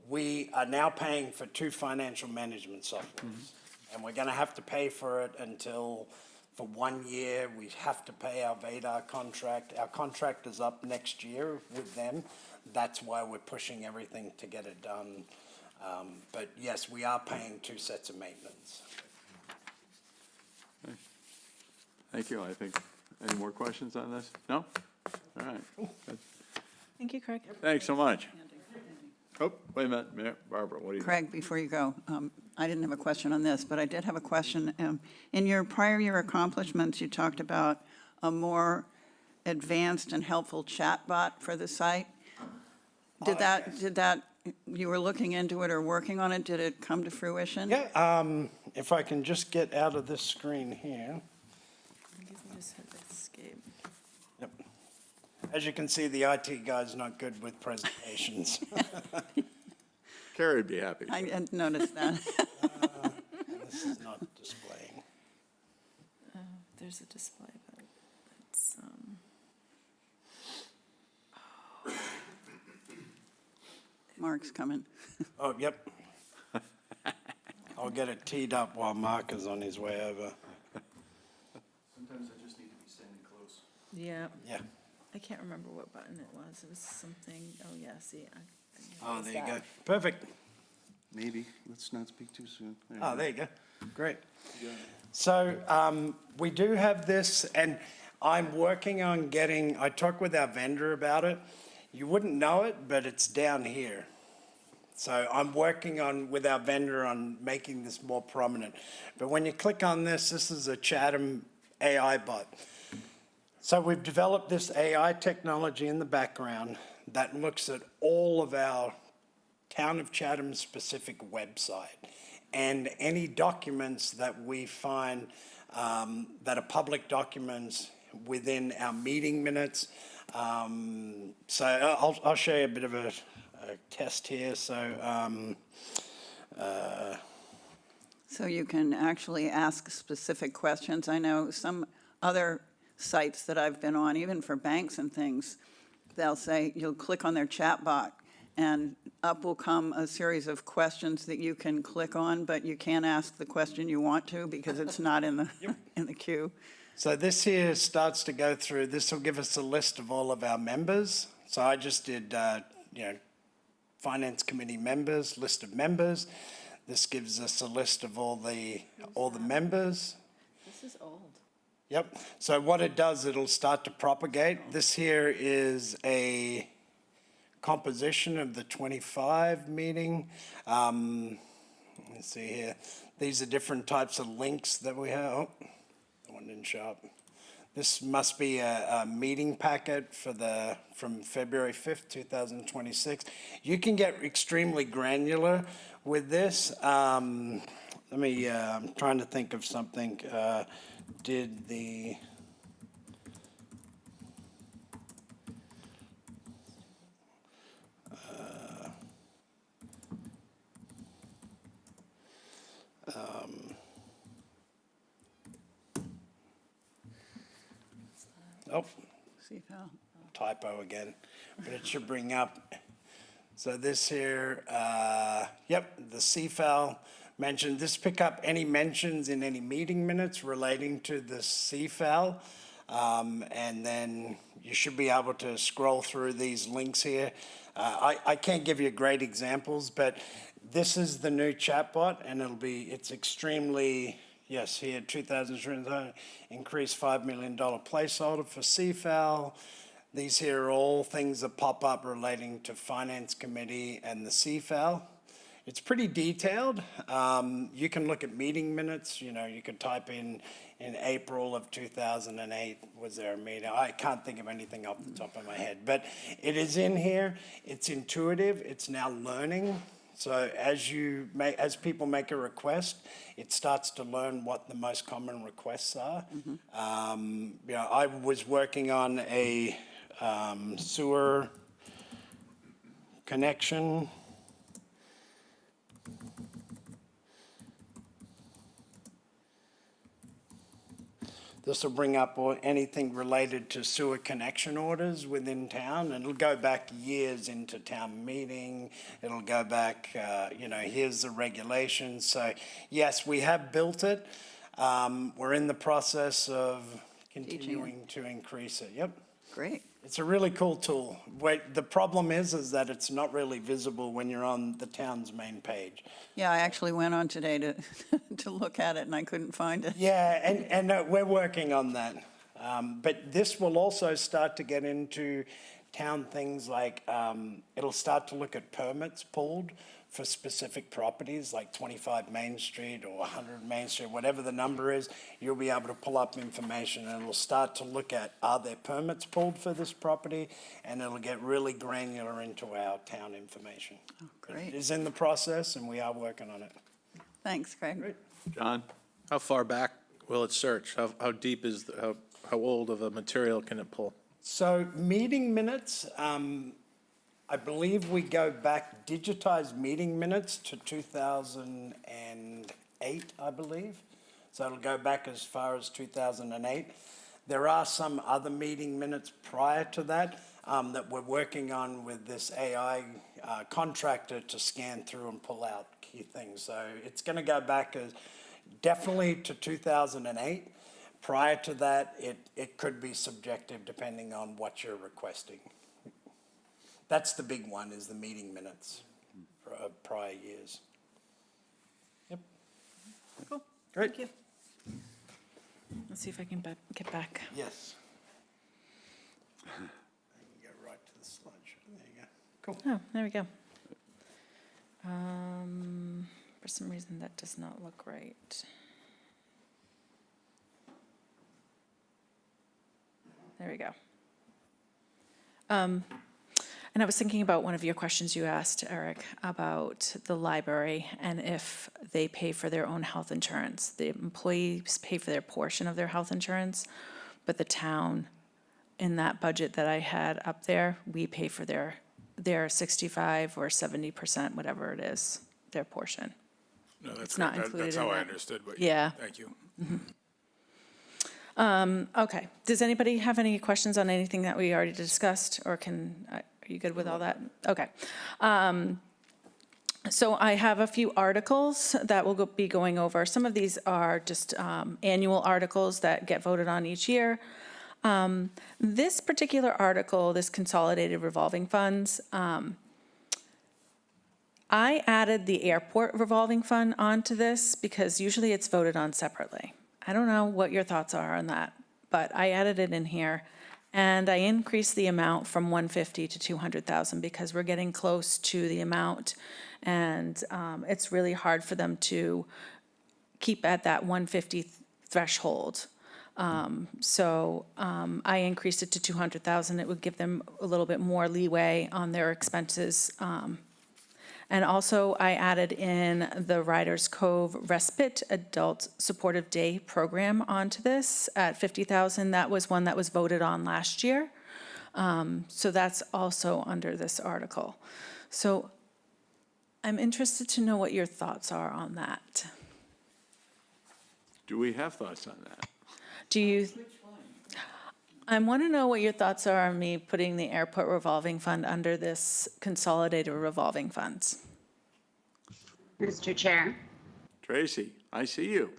we are now paying for 2 financial management softwares. And we're gonna have to pay for it until, for 1 year, we have to pay our Vadar contract. Our contract is up next year with them. That's why we're pushing everything to get it done. But yes, we are paying 2 sets of maintenance. Thank you. I think, any more questions on this? No? All right. Good. Thank you, Craig. Thanks so much. Oh, wait a minute, Barbara, what do you? Craig, before you go, I didn't have a question on this, but I did have a question. In your prior year accomplishments, you talked about a more advanced and helpful chatbot for the site. Did that, you were looking into it or working on it, did it come to fruition? Yeah, if I can just get out of this screen here. Just hit escape. Yep. As you can see, the IT guy's not good with presentations. Carrie would be happy. I hadn't noticed that. This is not displaying. There's a display, but it's, Mark's coming. Oh, yep. I'll get it teed up while Mark is on his way over. Sometimes I just need to be standing close. yeah, Yeah. I can't remember what button it was. It was something, oh yeah, see. Oh, there you go. Perfect. Maybe, let's not speak too soon. Oh, there you go. Great. So we do have this, and I'm working on getting, I talked with our vendor about it. You wouldn't know it, but it's down here. So I'm working on, with our vendor on making this more prominent. But when you click on this, this is a Chatham AI bot. So we've developed this AI technology in the background that looks at all of our Town of Chatham specific website and any documents that we find that are public documents within our meeting minutes. So I'll show you a bit of a test here. So So you can actually ask specific questions. I know some other sites that I've been on, even for banks and things, they'll say, you'll click on their chat bot, and up will come a series of questions that you can click on, but you can't ask the question you want to because it's not in the, in the queue. So this here starts to go through, this will give us a list of all of our members. So I just did, Finance Committee members, list of members. This gives us a list of all the members. This is old. Yep. So what it does, it'll start to propagate. This here is a composition of the 25 meeting. Let's see here. These are different types of links that we have. Oh, that one didn't show up. This must be a meeting packet from February 5th, 2026. You can get extremely granular with this. I'm trying to think of something. Did the... Oh, See how, typo again, but it should bring up. So this here, yep, the CFAL mentioned, this pick up any mentions in any meeting minutes relating to the CFAL. And then you should be able to scroll through these links here. I can't give you great examples, but this is the new chatbot, and it's extremely, yes, here, 2000, increased $5 million placeholder for CFAL. These here are all things that pop up relating to Finance Committee and the CFAL. It's pretty detailed. You can look at meeting minutes. You could type in April of 2008, was there a meeting? I can't think of anything off the top of my head, but it is in here. It's intuitive. It's now learning. So as people make a request, it starts to learn what the most common requests are. I was working on a sewer connection. This will bring up anything related to sewer connection orders within town, and it'll go back years into town meeting. It'll go back, here's the regulations. So yes, we have built it. We're in the process of continuing to increase it. Yep. great. It's a really cool tool. The problem is that it's not really visible when you're on the town's main page. Yeah, I actually went on today to, to look at it, and I couldn't find it. Yeah, and we're working on that. But this will also start to get into town things like, it'll start to look at permits pulled for specific properties like 25 Main Street or 100 Main Street, whatever the number is. You'll be able to pull up information, and it'll start to look at, are there permits pulled for this property? And it'll get really granular into our town information. Oh, great. It is in the process, and we are working on it. Thanks, Craig. John? How far back will it search? How deep is, how old of a material can it pull? So meeting minutes, I believe we go back, digitized meeting minutes to 2008, I believe. So it'll go back as far as 2008. There are some other meeting minutes prior to that that we're working on with this AI contractor to scan through and pull out key things. So it's going to go back as definitely to 2008. Prior to that, it could be subjective depending on what you're requesting. That's the big one, is the meeting minutes of prior years. Yep. Cool. Great. Thank you. Let's see if I can get back. Yes. Go right to the slideshow. There you go. Cool. Oh, there we go. For some reason, that does not look right. There we go. And I was thinking about one of your questions you asked, Eric, about the library and if they pay for their own health insurance. The employees pay for their portion of their health insurance, but the town, in that budget that I had up there, we pay for their 65 or 70%, whatever it is, their portion. No, that's It's not good. included That's in how I that. understood what. Yeah. Thank you. Okay, does anybody have any questions on anything that we already discussed, or are you good with all that? Okay. So I have a few articles that we'll be going over. Some of these are just annual articles that get voted on each year. This particular article, this consolidated revolving funds, I added the airport revolving fund onto this because usually it's voted on separately. I don't know what your thoughts are on that, but I added it in here. And I increased the amount from 150 to 200,000 because we're getting close to the amount. And it's really hard for them to keep at that 150 threshold. So I increased it to 200,000. It would give them a little bit more leeway on their expenses. And also, I added in the Riders Cove Respite Adult Supportive Day Program onto this at 50,000. That was one that was voted on last year. So that's also under this article. So I'm interested to know what your thoughts are on that. Do we have thoughts on that? Do you? I want to know what your thoughts are on me putting the airport revolving fund under this consolidated revolving funds. Mr. Chair. Tracy, I see you.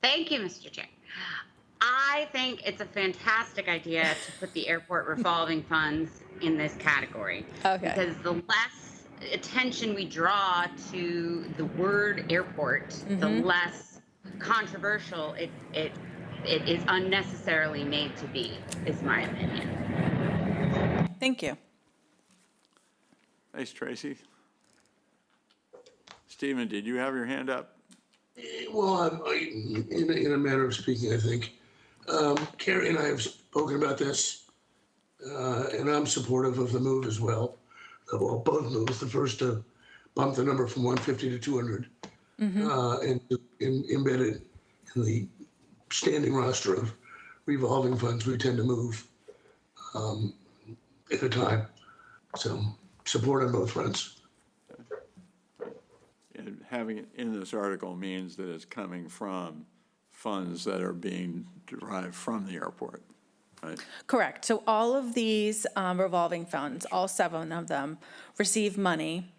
Thank you, Mr. Chair. I think it's a fantastic idea to put the airport revolving funds in this category. Okay. Because the less attention we draw to the word airport, the less controversial it is unnecessarily made to be, is my opinion. Thank you. Thanks, Tracy. Stephen, did you have your hand up? Well, in a manner of speaking, I think. Carrie and I have spoken about this, and I'm supportive of the move as well. Well, both moves. The first to bump the number from 150 to 200, and embed it in the standing roster of revolving funds we tend to move at a time. So support on both fronts. And having it in this article means that it's coming from funds that are being derived from the airport, right? Correct. So all of these revolving funds, all 7 of them, receive money,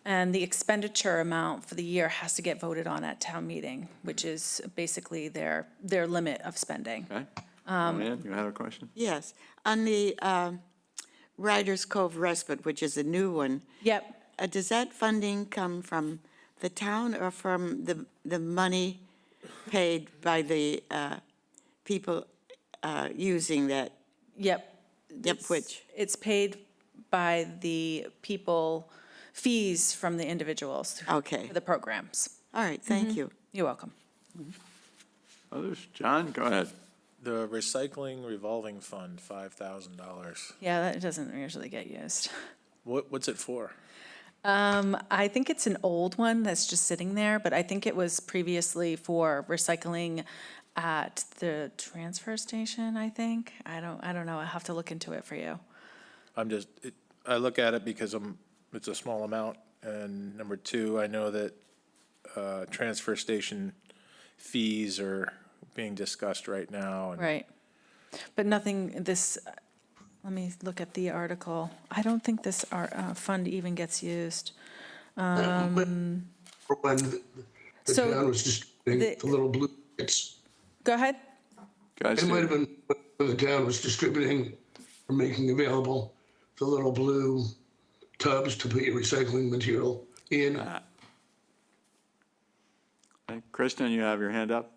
and the expenditure amount for the year has to get voted on at town meeting, which is basically their limit of spending. Okay? Joanne, you had a question? Yes, on the Riders Cove Respite, which is a new one, Yep. does that funding come from the town or from the money paid by the people using that? Yep. Yep, which? It's paid by the people, fees from the individuals. Okay. For the programs. All right, thank you. You're welcome. Others? John, go ahead. The recycling revolving fund, $5,000. Yeah, that doesn't usually get used. What's it for? I think it's an old one that's just sitting there, but I think it was previously for recycling at the transfer station, I think. I don't know. I'll have to look into it for you. I look at it because it's a small amount, and number 2, I know that transfer station fees are being discussed right now. And Right. But nothing, let me look at the article. I don't think this fund even gets used. When the So town was distributing the little blue kits, Go ahead. Guys, it might have been when the town was distributing or making available the little blue tubs to put your recycling material in. okay. Kristen, you have your hand up?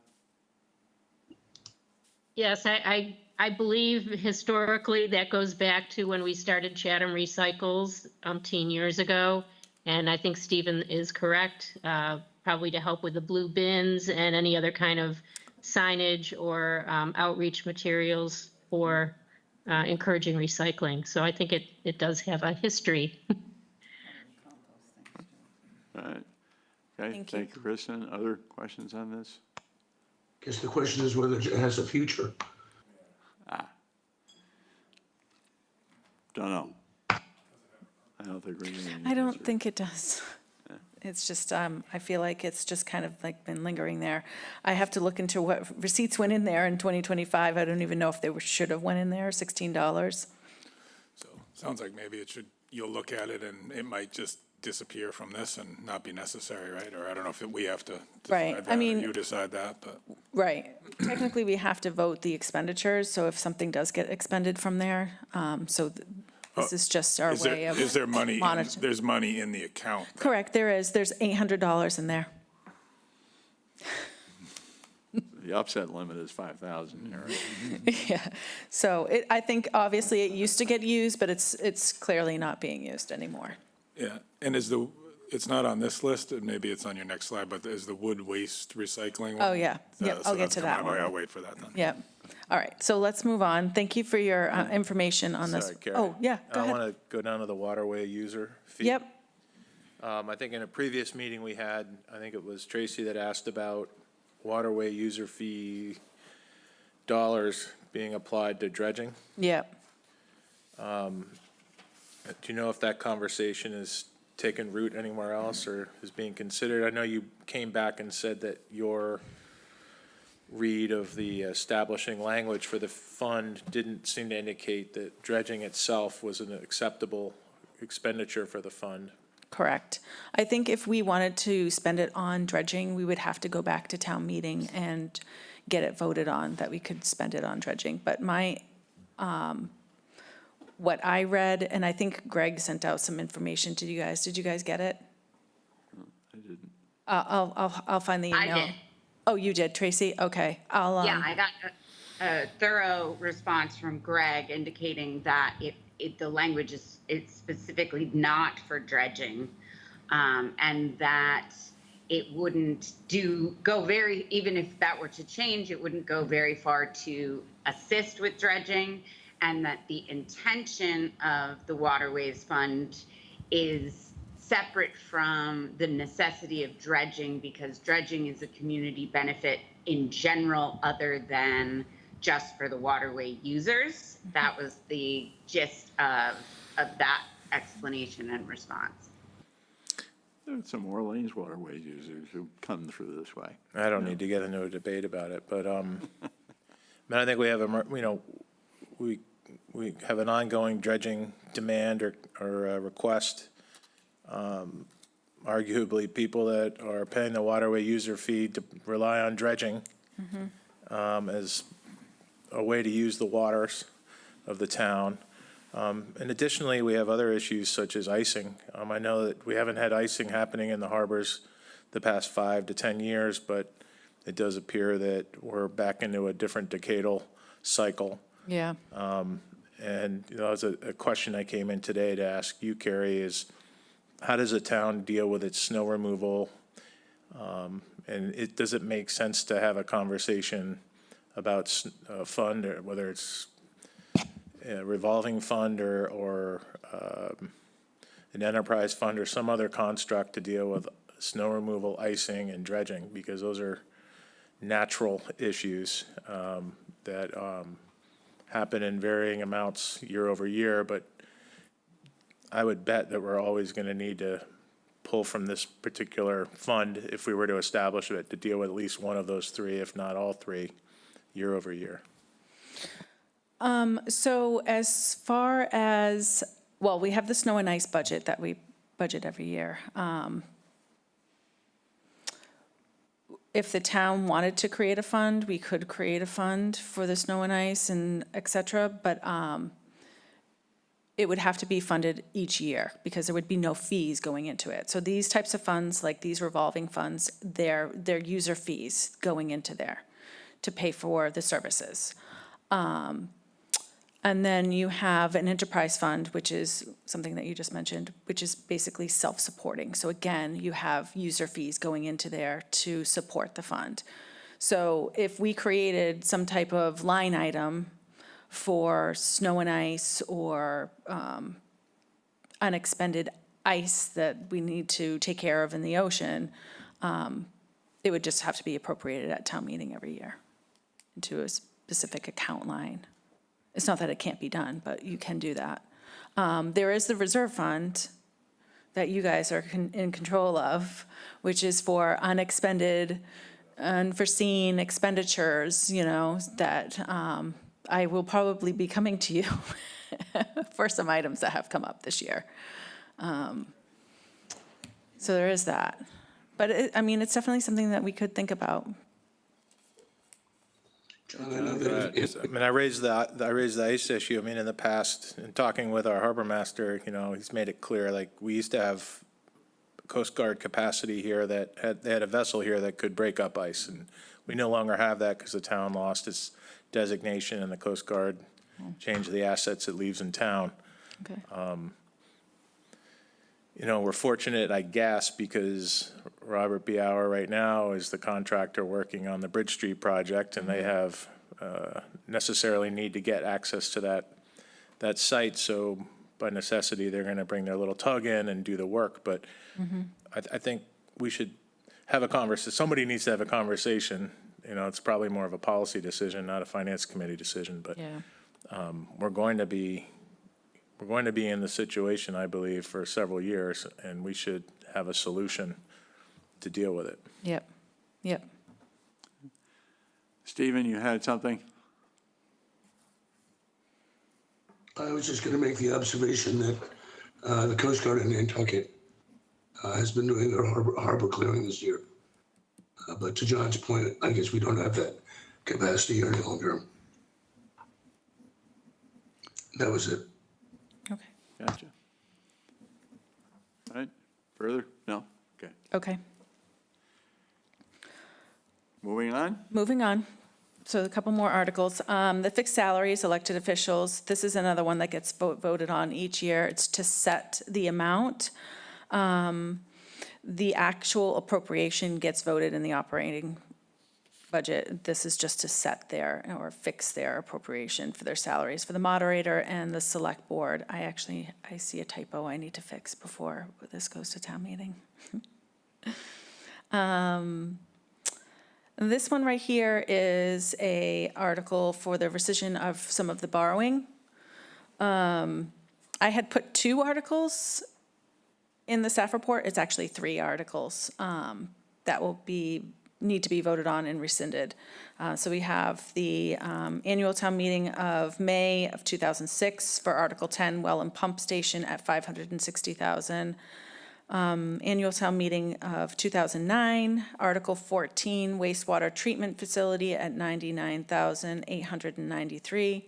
Yes, I believe historically that goes back to when we started Chatham Recycles umpteen years ago. And I think Stephen is correct, probably to help with the blue bins and any other kind of signage or outreach materials for encouraging recycling. So I think it does have a history. All right. Okay, Thank you. thank you, Kristen. Other questions on this? Guess the question is whether it has a future. Don't know. I don't think we're getting any I don't answer. think it does. It's just, I feel like it's just kind of like been lingering there. I have to look into what receipts went in there in 2025. I don't even know if they should have went in there, $16. So, sounds like maybe it should, you'll look at it and it might just disappear from this and not be necessary, right? Or I don't know if we have to Right, decide I that, or mean- you decide that, but. Right. Technically, we have to vote the expenditures, so if something does get expended from there, this is just our Is way there, of is there money, monitoring. there's money in the account? Correct, there is. There's $800 in there. The upset limit is 5,000, right? Yeah. So I think obviously it used to get used, but it's clearly not being used anymore. Yeah, and it's not on this list, and maybe it's on your next slide, but is the wood waste recycling one? Oh, yeah. Yep, So I'll get that's to coming that up. one. I'll wait for that then. Yep. All right, so let's move on. Thank you for your information on this. Sorry, Carrie. Oh, yeah, go I ahead. want to go down to the waterway user fee. Yep, I think in a previous meeting we had, I think it was Tracy that asked about waterway user fee dollars being applied to dredging. yep. Do you know if that conversation is taken root anywhere else or is being considered? I know you came back and said that your read of the establishing language for the fund didn't seem to indicate that dredging itself was an acceptable expenditure for the fund. Correct. I think if we wanted to spend it on dredging, we would have to go back to town meeting and get it voted on, that we could spend it on dredging. But what I read, and I think Greg sent out some information to you guys. Did you guys get it? I didn't. I'll find the email. I did. Oh, you did, Tracy? Okay. Yeah, I got a thorough response from Greg indicating that the language is, it's specifically not for dredging. And that it wouldn't even if that were to change, it wouldn't go very far to assist with dredging. And that the intention of the Waterways Fund is separate from the necessity of dredging, because dredging is a community benefit in general other than just for the waterway users. That was the gist of that explanation and response. There are some Orleans waterways users who come through this way. I don't need to get into a debate about it, but, I mean, I think we have we have an ongoing dredging demand or a request. Arguably, people that are paying the waterway user fee to rely on dredging as a way to use the waters of the town. And additionally, we have other issues such as icing. I know that we haven't had icing happening in the harbors the past 5 to 10 years, but it does appear that we're back into a different decadal cycle. Yeah. And, you know, as a question I came in today to ask you, Carrie, is how does a town deal with its snow removal? And does it make sense to have a conversation about a fund, or whether it's a revolving fund or an enterprise fund or some other construct to deal with snow removal, icing, and dredging? Because those are natural issues that happen in varying amounts year over year, but I would bet that we're always going to need to pull from this particular fund, if we were to establish it, to deal with at least one of those three, if not all three, year over year. So as far as, well, we have the snow and ice budget that we budget every year. If the town wanted to create a fund, we could create a fund for the snow and ice and et cetera, but it would have to be funded each year because there would be no fees going into it. So these types of funds, like these revolving funds, they're user fees going into there. to pay for the services. And then you have an enterprise fund, which is something that you just mentioned, which is basically self-supporting. So again, you have user fees going into there to support the fund. So if we created some type of line item for snow and ice or unexpended ice that we need to take care of in the ocean, it would just have to be appropriated at town meeting every year into a specific account line. It's not that it can't be done, but you can do that. There is the reserve fund that you guys are in control of, which is for unexpended, unforeseen expenditures, you know, that I will probably be coming to you for some items that have come up this year. So there is that. But I mean, it's definitely something that we could think about. John, I know that I mean, I raised the ice issue. I mean, in the past, in talking with our harbor master, you know, he's made it clear, like, we used to have Coast Guard capacity here they had a vessel here that could break up ice, and we no longer have that because the town lost its designation and the Coast Guard changed the assets it leaves in town. Okay. You know, we're fortunate, I guess, because Robert B. Auer right now is the contractor working on the Bridge Street project, and they have necessarily need to get access to that site. So by necessity, they're going to bring their little tug in and do the work. But I think we should have a conversation. Somebody needs to have a conversation. You know, it's probably more of a policy decision, not a finance committee decision. But Yeah. we're going to be in the situation, I believe, for several years, and we should have a solution to deal with it. Yep. Yep. Stephen, you had something? I was just going to make the observation that the Coast Guard in Nantucket has been doing their harbor clearing this year. But to John's point, I guess we don't have that capacity any longer. That was it. Okay. Gotcha. All right, further? No? Okay. Okay. Moving on? Moving on. So a couple more articles. The fixed salaries, elected officials, this is another one that gets voted on each year. It's to set the amount. The actual appropriation gets voted in the operating budget. This is just to set their, or fix their appropriation for their salaries. For the moderator and the select board, I see a typo I need to fix before this goes to town meeting. This one right here is a article for the rescission of some of the borrowing. I had put 2 articles in the staff report. It's actually 3 articles that will need to be voted on and rescinded. So we have the annual town meeting of May of 2006 for Article 10, well and pump station at $560,000. Annual town meeting of 2009, Article 14, wastewater treatment facility at $99,893.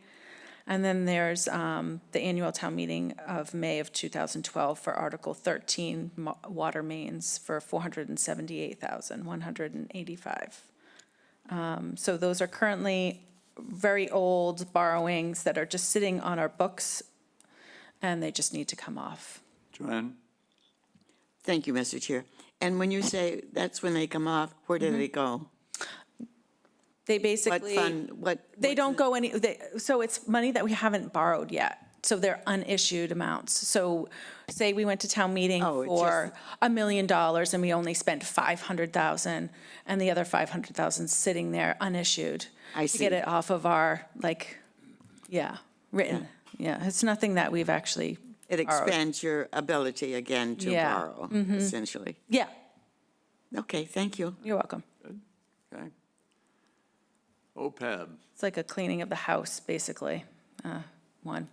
And then there's the annual town meeting of May of 2012 for Article 13, water mains for $478,185. So those are currently very old borrowings that are just sitting on our books, and they just need to come off. Joanne? Thank you, Mr. Chair. And when you say that's when they come off, where do they go? They What basically. fund, They don't go so it's money that we haven't borrowed yet. So they're unissued amounts. So say we went to town meeting Oh, it's for $1 million and we only spent 500,000 and the other 500,000 sitting there unissued. I To get see. it off of our, written. Yeah, it's nothing that we've actually It borrowed. expands your ability again to Yeah. borrow, essentially. Yeah, Okay, thank you. you're welcome. Okay. OPEB. It's like a cleaning of the house, basically, one.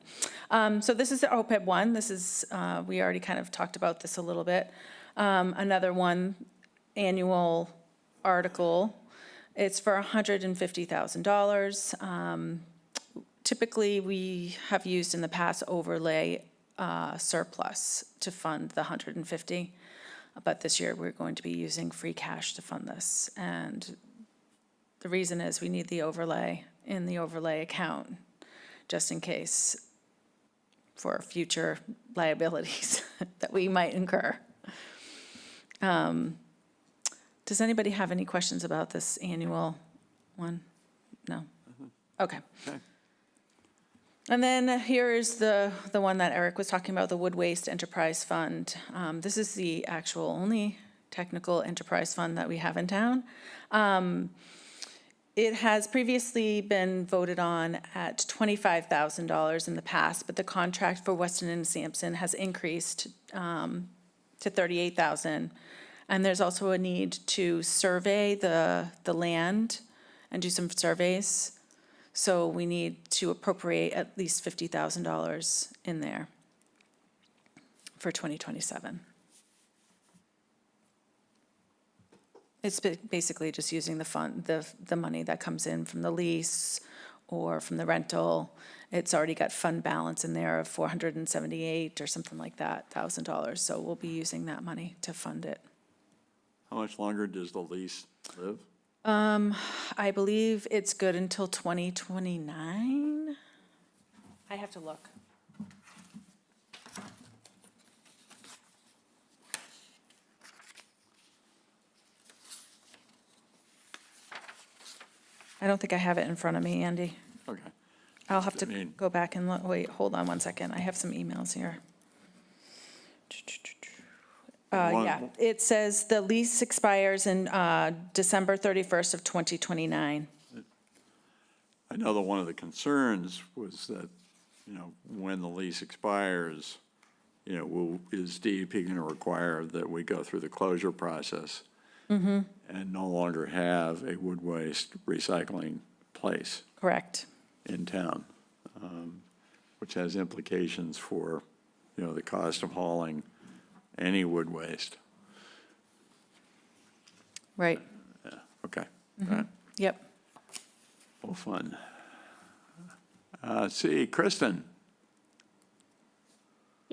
So this is the OPEB one. This is, we already kind of talked about this a little bit. Another one, annual article. It's for $150,000. Typically, we have used in the past overlay surplus to fund the 150. But this year, we're going to be using free cash to fund this. And the reason is we need the overlay in the overlay account, just in case for future liabilities that we might incur. Does anybody have any questions about this annual one? No? Okay. Okay. And then here is the one that Eric was talking about, the Wood Waste Enterprise Fund. This is the actual only technical enterprise fund that we have in town. It has previously been voted on at $25,000 in the past, but the contract for Weston and Sampson has increased to $38,000. And there's also a need to survey the land and do some surveys. So we need to appropriate at least $50,000 in there for 2027. It's basically just using the fund, the money that comes in from the lease or from the rental. It's already got fund balance in there of $478 or something like that, $1,000. So we'll be using that money to fund it. How much longer does the lease live? I believe it's good until 2029. I have to look. I don't think I have it in front of me, Andy. Okay. I'll have to I mean- go back and look. Wait, hold on one second. I have some emails here. Yeah, it says the lease expires in December 31st of 2029. I know that one of the concerns was that, when the lease expires, is DEP going to require that we go through the closure process and no longer have a wood waste recycling place Correct. in town, which has implications for, the cost of hauling any wood waste. Right. Okay, all right, Yep. well, fun. Kristen?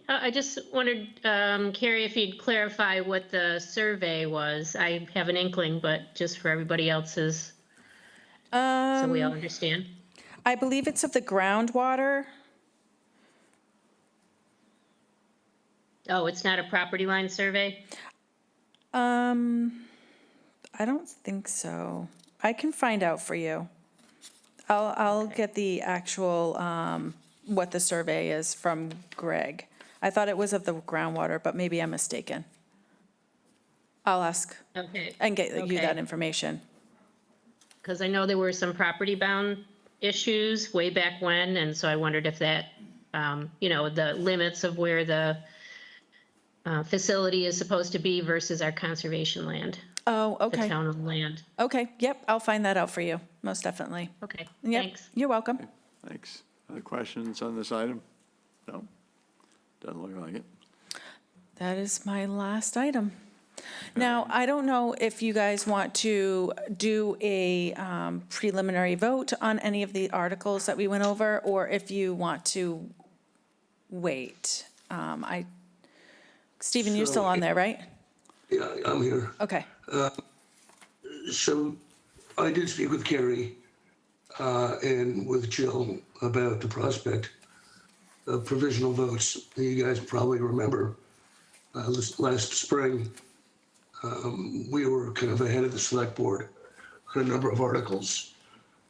I just wondered, Carrie, if you'd clarify what the survey was. I have an inkling, but just for everybody else's, so we all understand. I believe it's of the groundwater. Oh, it's not a property line survey? I don't think so. I can find out for you. I'll get the actual, what the survey is from Greg. I thought it was of the groundwater, but maybe I'm mistaken. I'll ask Okay. and get you that Okay. information. Because I know there were some property bound issues way back when, and so I wondered if that, the limits of where the facility is supposed to be versus our conservation land, Oh, the okay. town-owned land. Okay, yep, I'll find that out for you, most definitely. Okay, Yep, thanks. you're welcome. Thanks. Other questions on this item? No? Doesn't look like it. That is my last item. Now, I don't know if you guys want to do a preliminary vote on any of the articles that we went over, or if you want to wait. Stephen, you're still on there, right? Yeah, I'm here. Okay, So I did speak with Carrie and with Jill about the prospect of provisional votes. You guys probably remember last spring, we were kind of ahead of the select board on a number of articles.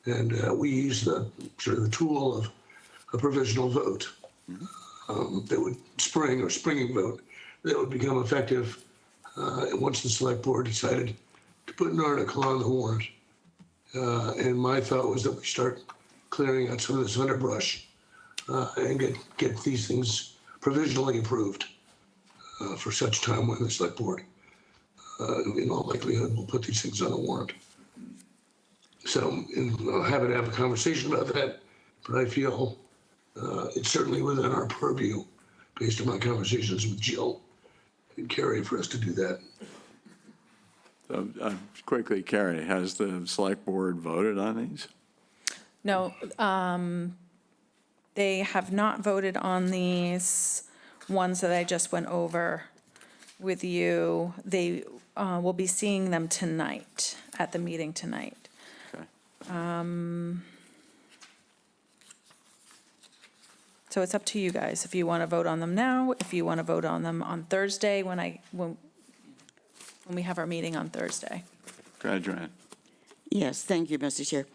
And we used the sort of the tool of a provisional vote that would springing vote that would become effective once the select board decided to put an article on the warrant. And my thought was that we start clearing out some of this underbrush and get these things provisionally approved for such time when the select board, in all likelihood, will put these things on the warrant. So I'll have a conversation about that, but I feel it's certainly within our purview, based on my conversations with Jill and Carrie, for us to do that. So, quickly, Carrie, has the select board voted on these? no, they have not voted on these ones that I just went over with you. They will be seeing them tonight, at the meeting tonight. Okay. So it's up to you guys, if you want to vote on them now, if you want to vote on them on Thursday, when we have our meeting on Thursday. Go ahead, Joanne. Yes, thank you, Mr. Chair.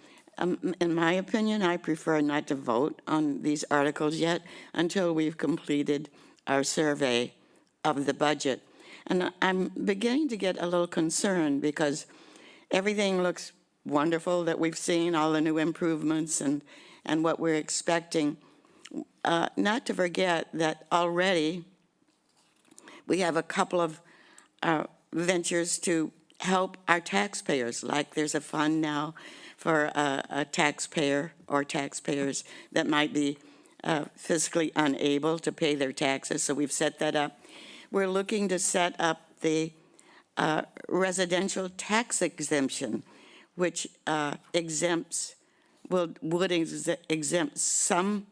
In my opinion, I prefer not to vote on these articles yet until we've completed our survey of the budget. And I'm beginning to get a little concerned because everything looks wonderful that we've seen, all the new improvements and what we're expecting. Not to forget that already we have a couple of ventures to help our taxpayers, like there's a fund now for a taxpayer or taxpayers that might be fiscally unable to pay their taxes, so we've set that up. We're looking to set up the residential tax exemption, which would exempt some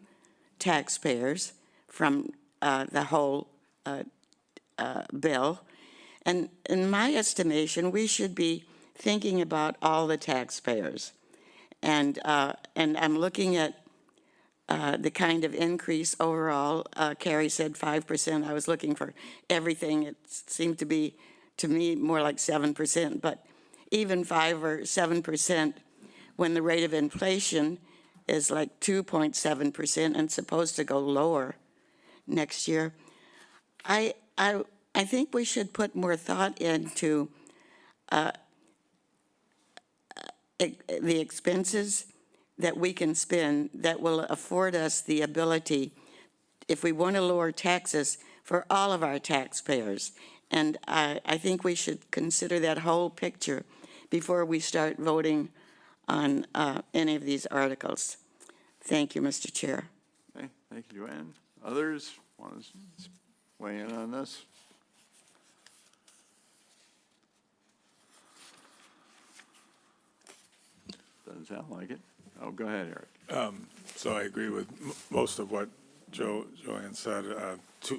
taxpayers from the whole bill. And in my estimation, we should be thinking about all the taxpayers. And I'm looking at the kind of increase overall. Carrie said 5%. I was looking for everything. It seemed to be, to me, more like 7%. But even 5 or 7%, when the rate of inflation is like 2.7% and supposed to go lower next year, I think we should put more thought into the expenses that we can spend that will afford us the ability, if we want to lower taxes, for all of our taxpayers. And I think we should consider that whole picture before we start voting on any of these articles. Thank you, Mr. Chair. Okay, thank you, Joanne. Others want to weigh in on this? Doesn't sound like it. Oh, go ahead, Eric. So I agree with most of what Joanne said.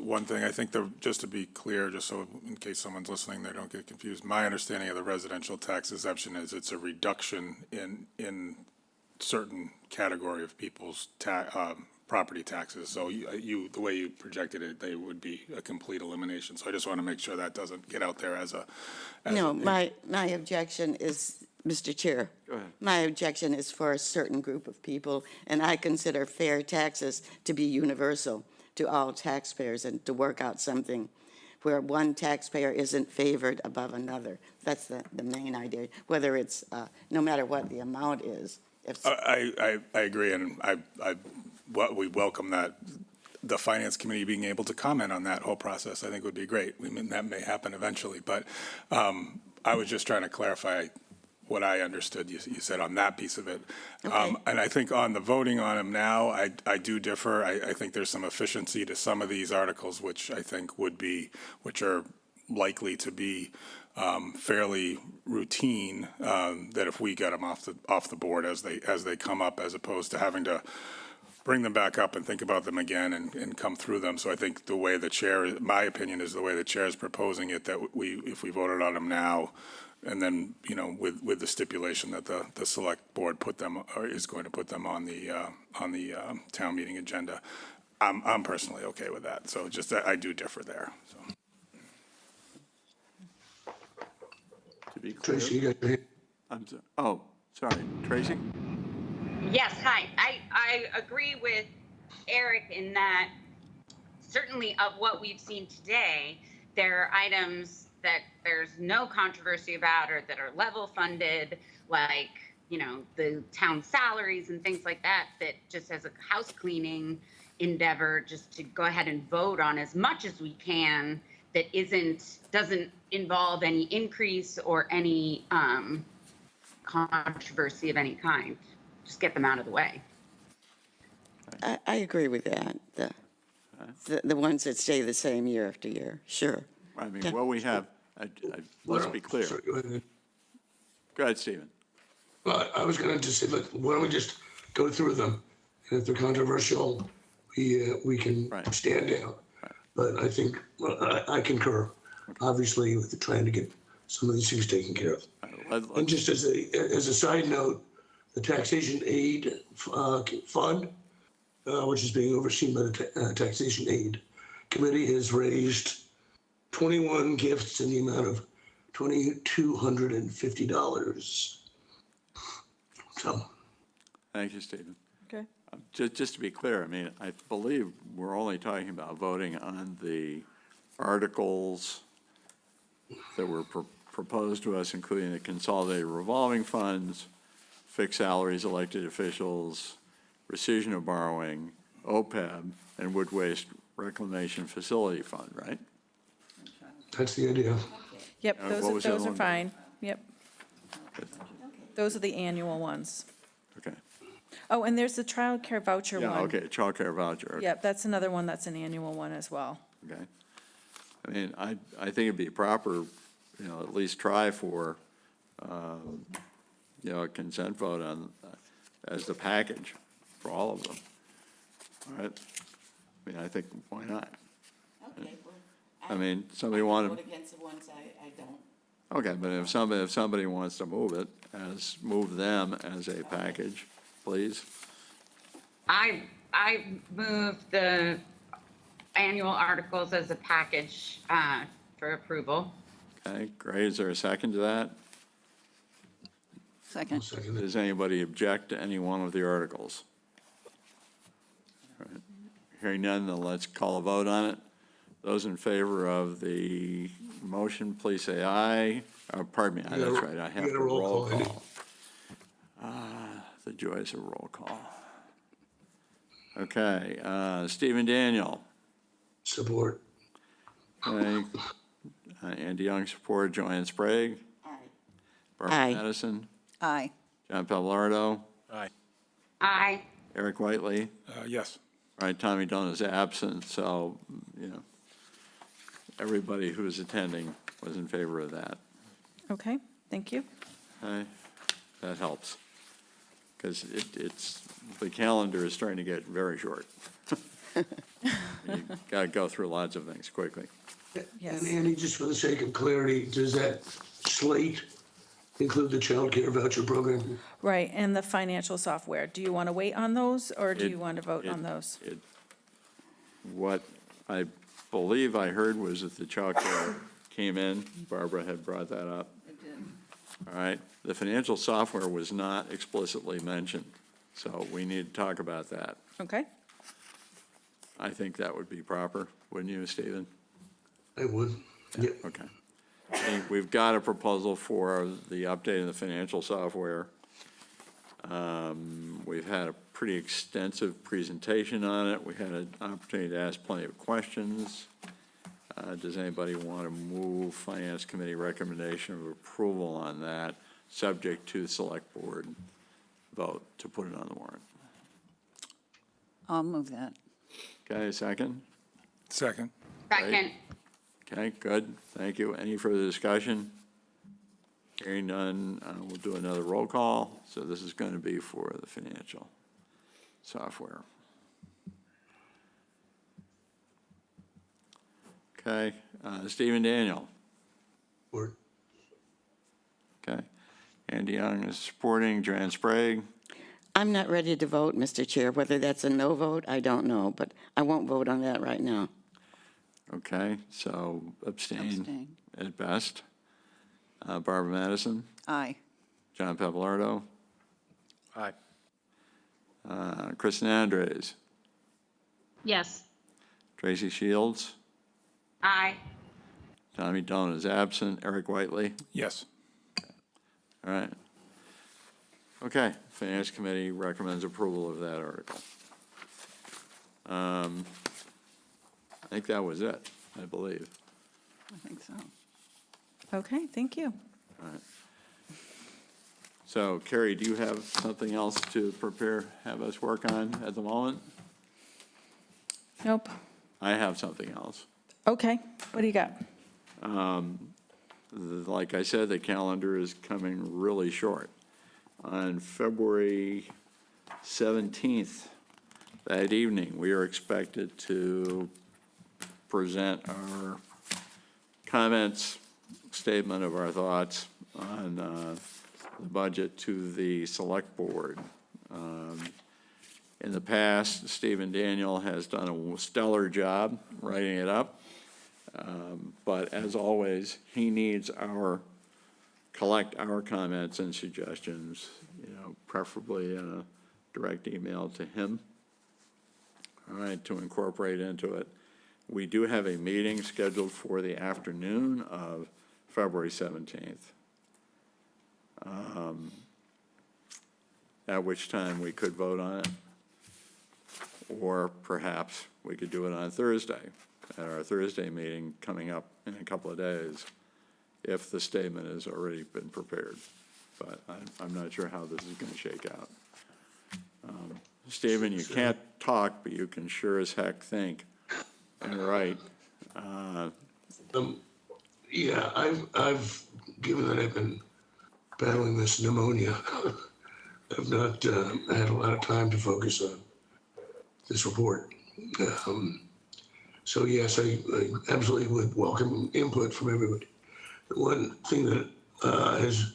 One thing, I think, just to be clear, just so in case someone's listening, they don't get confused, my understanding of the residential tax exemption is it's a reduction in certain category of people's property taxes. So the way you projected it, they would be a complete elimination. So I just want to make sure that doesn't get out there as a. No, my objection is, Mr. Chair. Go ahead. My objection is for a certain group of people, and I consider fair taxes to be universal to all taxpayers and to work out something where one taxpayer isn't favored above another. That's the main idea, whether it's, no matter what the amount is. I agree, and we welcome that. The Finance Committee being able to comment on that whole process, I think would be great. I mean, that may happen eventually, but I was just trying to clarify what I understood you said on that piece of it. Okay. And I think on the voting on them now, I do differ. I think there's some efficiency to some of these articles, which I think which are likely to be fairly routine, that if we get them off the board as they come up, as opposed to having to bring them back up and think about them again and come through them. So I think the way the chair, my opinion is the way the chair is proposing it, that if we voted on them now, and then, with the stipulation that the select board is going to put them on the town meeting agenda, I'm personally okay with that. So just that I do differ there, so. To be clear. Tracy, you got your hand? Sorry, Tracy? Yes, hi. I agree with Eric in that certainly of what we've seen today, there are items that there's no controversy about or that are level funded, like, the town salaries and things like that, that just as a house cleaning endeavor, just to go ahead and vote on as much as we can that doesn't involve any increase or any controversy of any kind. Just get them out of the way. I agree with that. The ones that stay the same year after year, sure. I mean, Yeah. well, we have, let's be clear. Sorry, go ahead. Go ahead, Stephen. Well, I was gonna just say, why don't we just go through them? And if they're controversial, we can Right. stand down. But I think, I concur, obviously, with trying to get some of these things taken care of. Let's- And just as a side note, the taxation aid fund, which is being overseen by the taxation aid committee, has raised 21 gifts in the amount of $2,250. So, Thank you, Stephen. Okay. Just to be clear, I mean, I believe we're only talking about voting on the articles that were proposed to us, including the consolidated revolving funds, fixed salaries, elected officials, rescission of borrowing, OPEB, and wood waste reclamation facility fund, right? that's the idea. Yep, what was the those other are one? fine. Yep. Those are the annual ones. Okay. Oh, and there's the child care voucher one. Yeah, okay, childcare voucher. Okay. Yep, that's another one that's an annual one as well. Okay. I mean, I think it'd be proper, at least try for, a consent vote on, as the package for all of them. All right? I mean, I think, why not? Okay, well, I mean, somebody wanted, vote against the ones I don't. okay, but if somebody wants to move them as a package, please. I move the annual articles as a package for approval. Okay, great. Is there a second to that? Second. Second. Does anybody object to any one of the articles? All right. Hearing none, then let's call a vote on it. Those in favor of the motion, please say aye. Pardon me, that's right, I have You to got a roll roll call, Andy. call. The joys of roll call. Okay, Stephen Daniel. Support. Okay. Andy Young, support. Joanne Sprague. Aye. Barbara Aye. Madison. Aye. John Pavalardo. Aye. Aye. Eric Whiteley. Yes. All right, Tommy Doan is absent, so, everybody who is attending was in favor of that. Okay, thank you. Okay, that helps, because the calendar is starting to get very short. You got to go through lots of things quickly. Yes. And Andy, just for the sake of clarity, does that slate include the child care voucher program? Right, and the financial software. Do you want to wait on those, or do It- you want to vote on it- those? What I believe I heard was that the childcare came in, Barbara had brought that up. All right, the financial software was not explicitly mentioned, so we need to talk about that. Okay, I think that would be proper, wouldn't you, Stephen? I would. Yeah. Okay. We've got a proposal for the update of the financial software. We've had a pretty extensive presentation on it. We had an opportunity to ask plenty of questions. Does anybody want to move Finance Committee recommendation of approval on that, subject to Select Board vote to put it on the warrant? I'll move that. Okay, second? Second. Second. Okay, good, thank you. Any further discussion? Hearing none, we'll do another roll call. So this is going to be for the financial software. Okay, Stephen Daniel. Support. Okay. Andy Young is supporting. Joanne Sprague. I'm not ready to vote, Mr. Chair. Whether that's a no vote, I don't know, but I won't vote on that right now. Okay, so abstain Abstain. at best. Barbara Madison. Aye. John Pavalardo. Aye. Kristen Andres. Yes. Tracy Shields. Aye. Tommy Doan is absent. Eric Whiteley. Yes. All right. Okay, Finance Committee recommends approval of that article. I think that was it, I believe. I think so. okay, thank you. All right. So Carrie, do you have something else to have us work on at the moment? Nope. I have something else. Okay, what do you got? Like I said, the calendar is coming really short. On February 17th, that evening, we are expected to present our comments, statement of our thoughts on the budget to the select board. In the past, Stephen Daniel has done a stellar job writing it up. But as always, he needs collect our comments and suggestions, preferably in a direct email to him. All right, to incorporate into it. We do have a meeting scheduled for the afternoon of February 17th. At which time we could vote on it. Or perhaps we could do it on Thursday, at our Thursday meeting coming up in a couple of days, if the statement has already been prepared. But I'm not sure how this is going to shake out. Stephen, you can't talk, but you can sure as heck think and write. Yeah, I've, given that I've been battling this pneumonia, I've not had a lot of time to focus on this report. So yes, I absolutely would welcome input from everybody. The one thing that has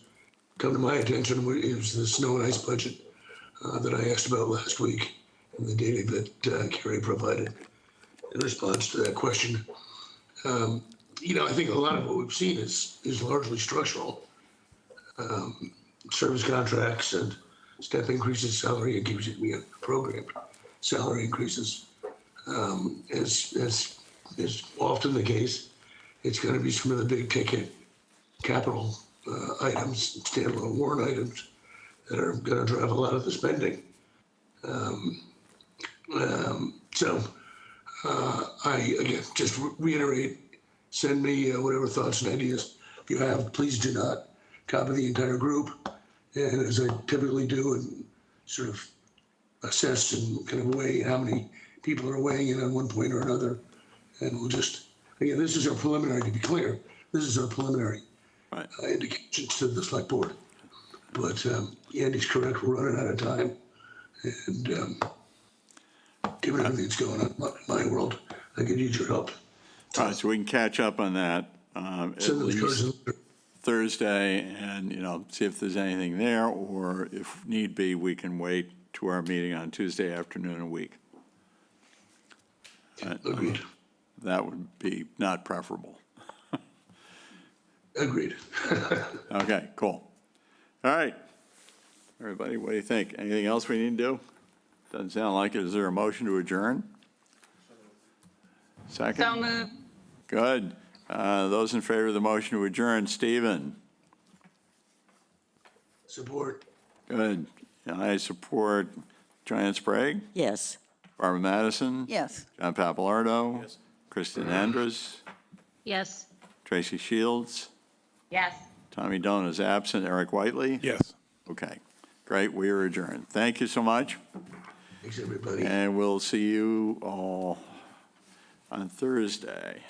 come to my attention is the snow and ice budget that I asked about last week and the data that Carrie provided in response to that question. I think a lot of what we've seen is largely structural. Service contracts and step increases, salary increases, program salary increases. As is often the case, it's going to be some of the big ticket capital items, standalone warrant items that are going to drive a lot of the spending. I, again, just reiterate, send me whatever thoughts and ideas you have. Please do not copy the entire group. And as I typically do, and sort of assess and kind of weigh how many people are weighing in on one point or another. And we'll just, again, this is our preliminary, to be clear, this is our preliminary indications to the select board. But Andy's correct, we're running out of time. And given everything that's going on in my world, I could use your help. All right, so we can catch up on that at Send those cards least in. Thursday and, see if there's anything there, or if need be, we can wait to our meeting on Tuesday afternoon a week. Agreed. That would be not preferable. Agreed. Okay, cool. All right. Everybody, what do you think? Anything else we need to do? Doesn't sound like it. Is there a motion to adjourn? Second? So moved. Good. Those in favor of the motion to adjourn, Stephen? Support. Good. I support Joanne Sprague, Yes. Barbara Madison, Yes. John Papalardo, Kristen Andrus, Yes. Tracy Shields, Yes. Tommy Doan is absent, Eric Whiteley? Yes. Okay, great, we are adjourned. Thank you so much, Thanks, everybody. and we'll see you all on Thursday.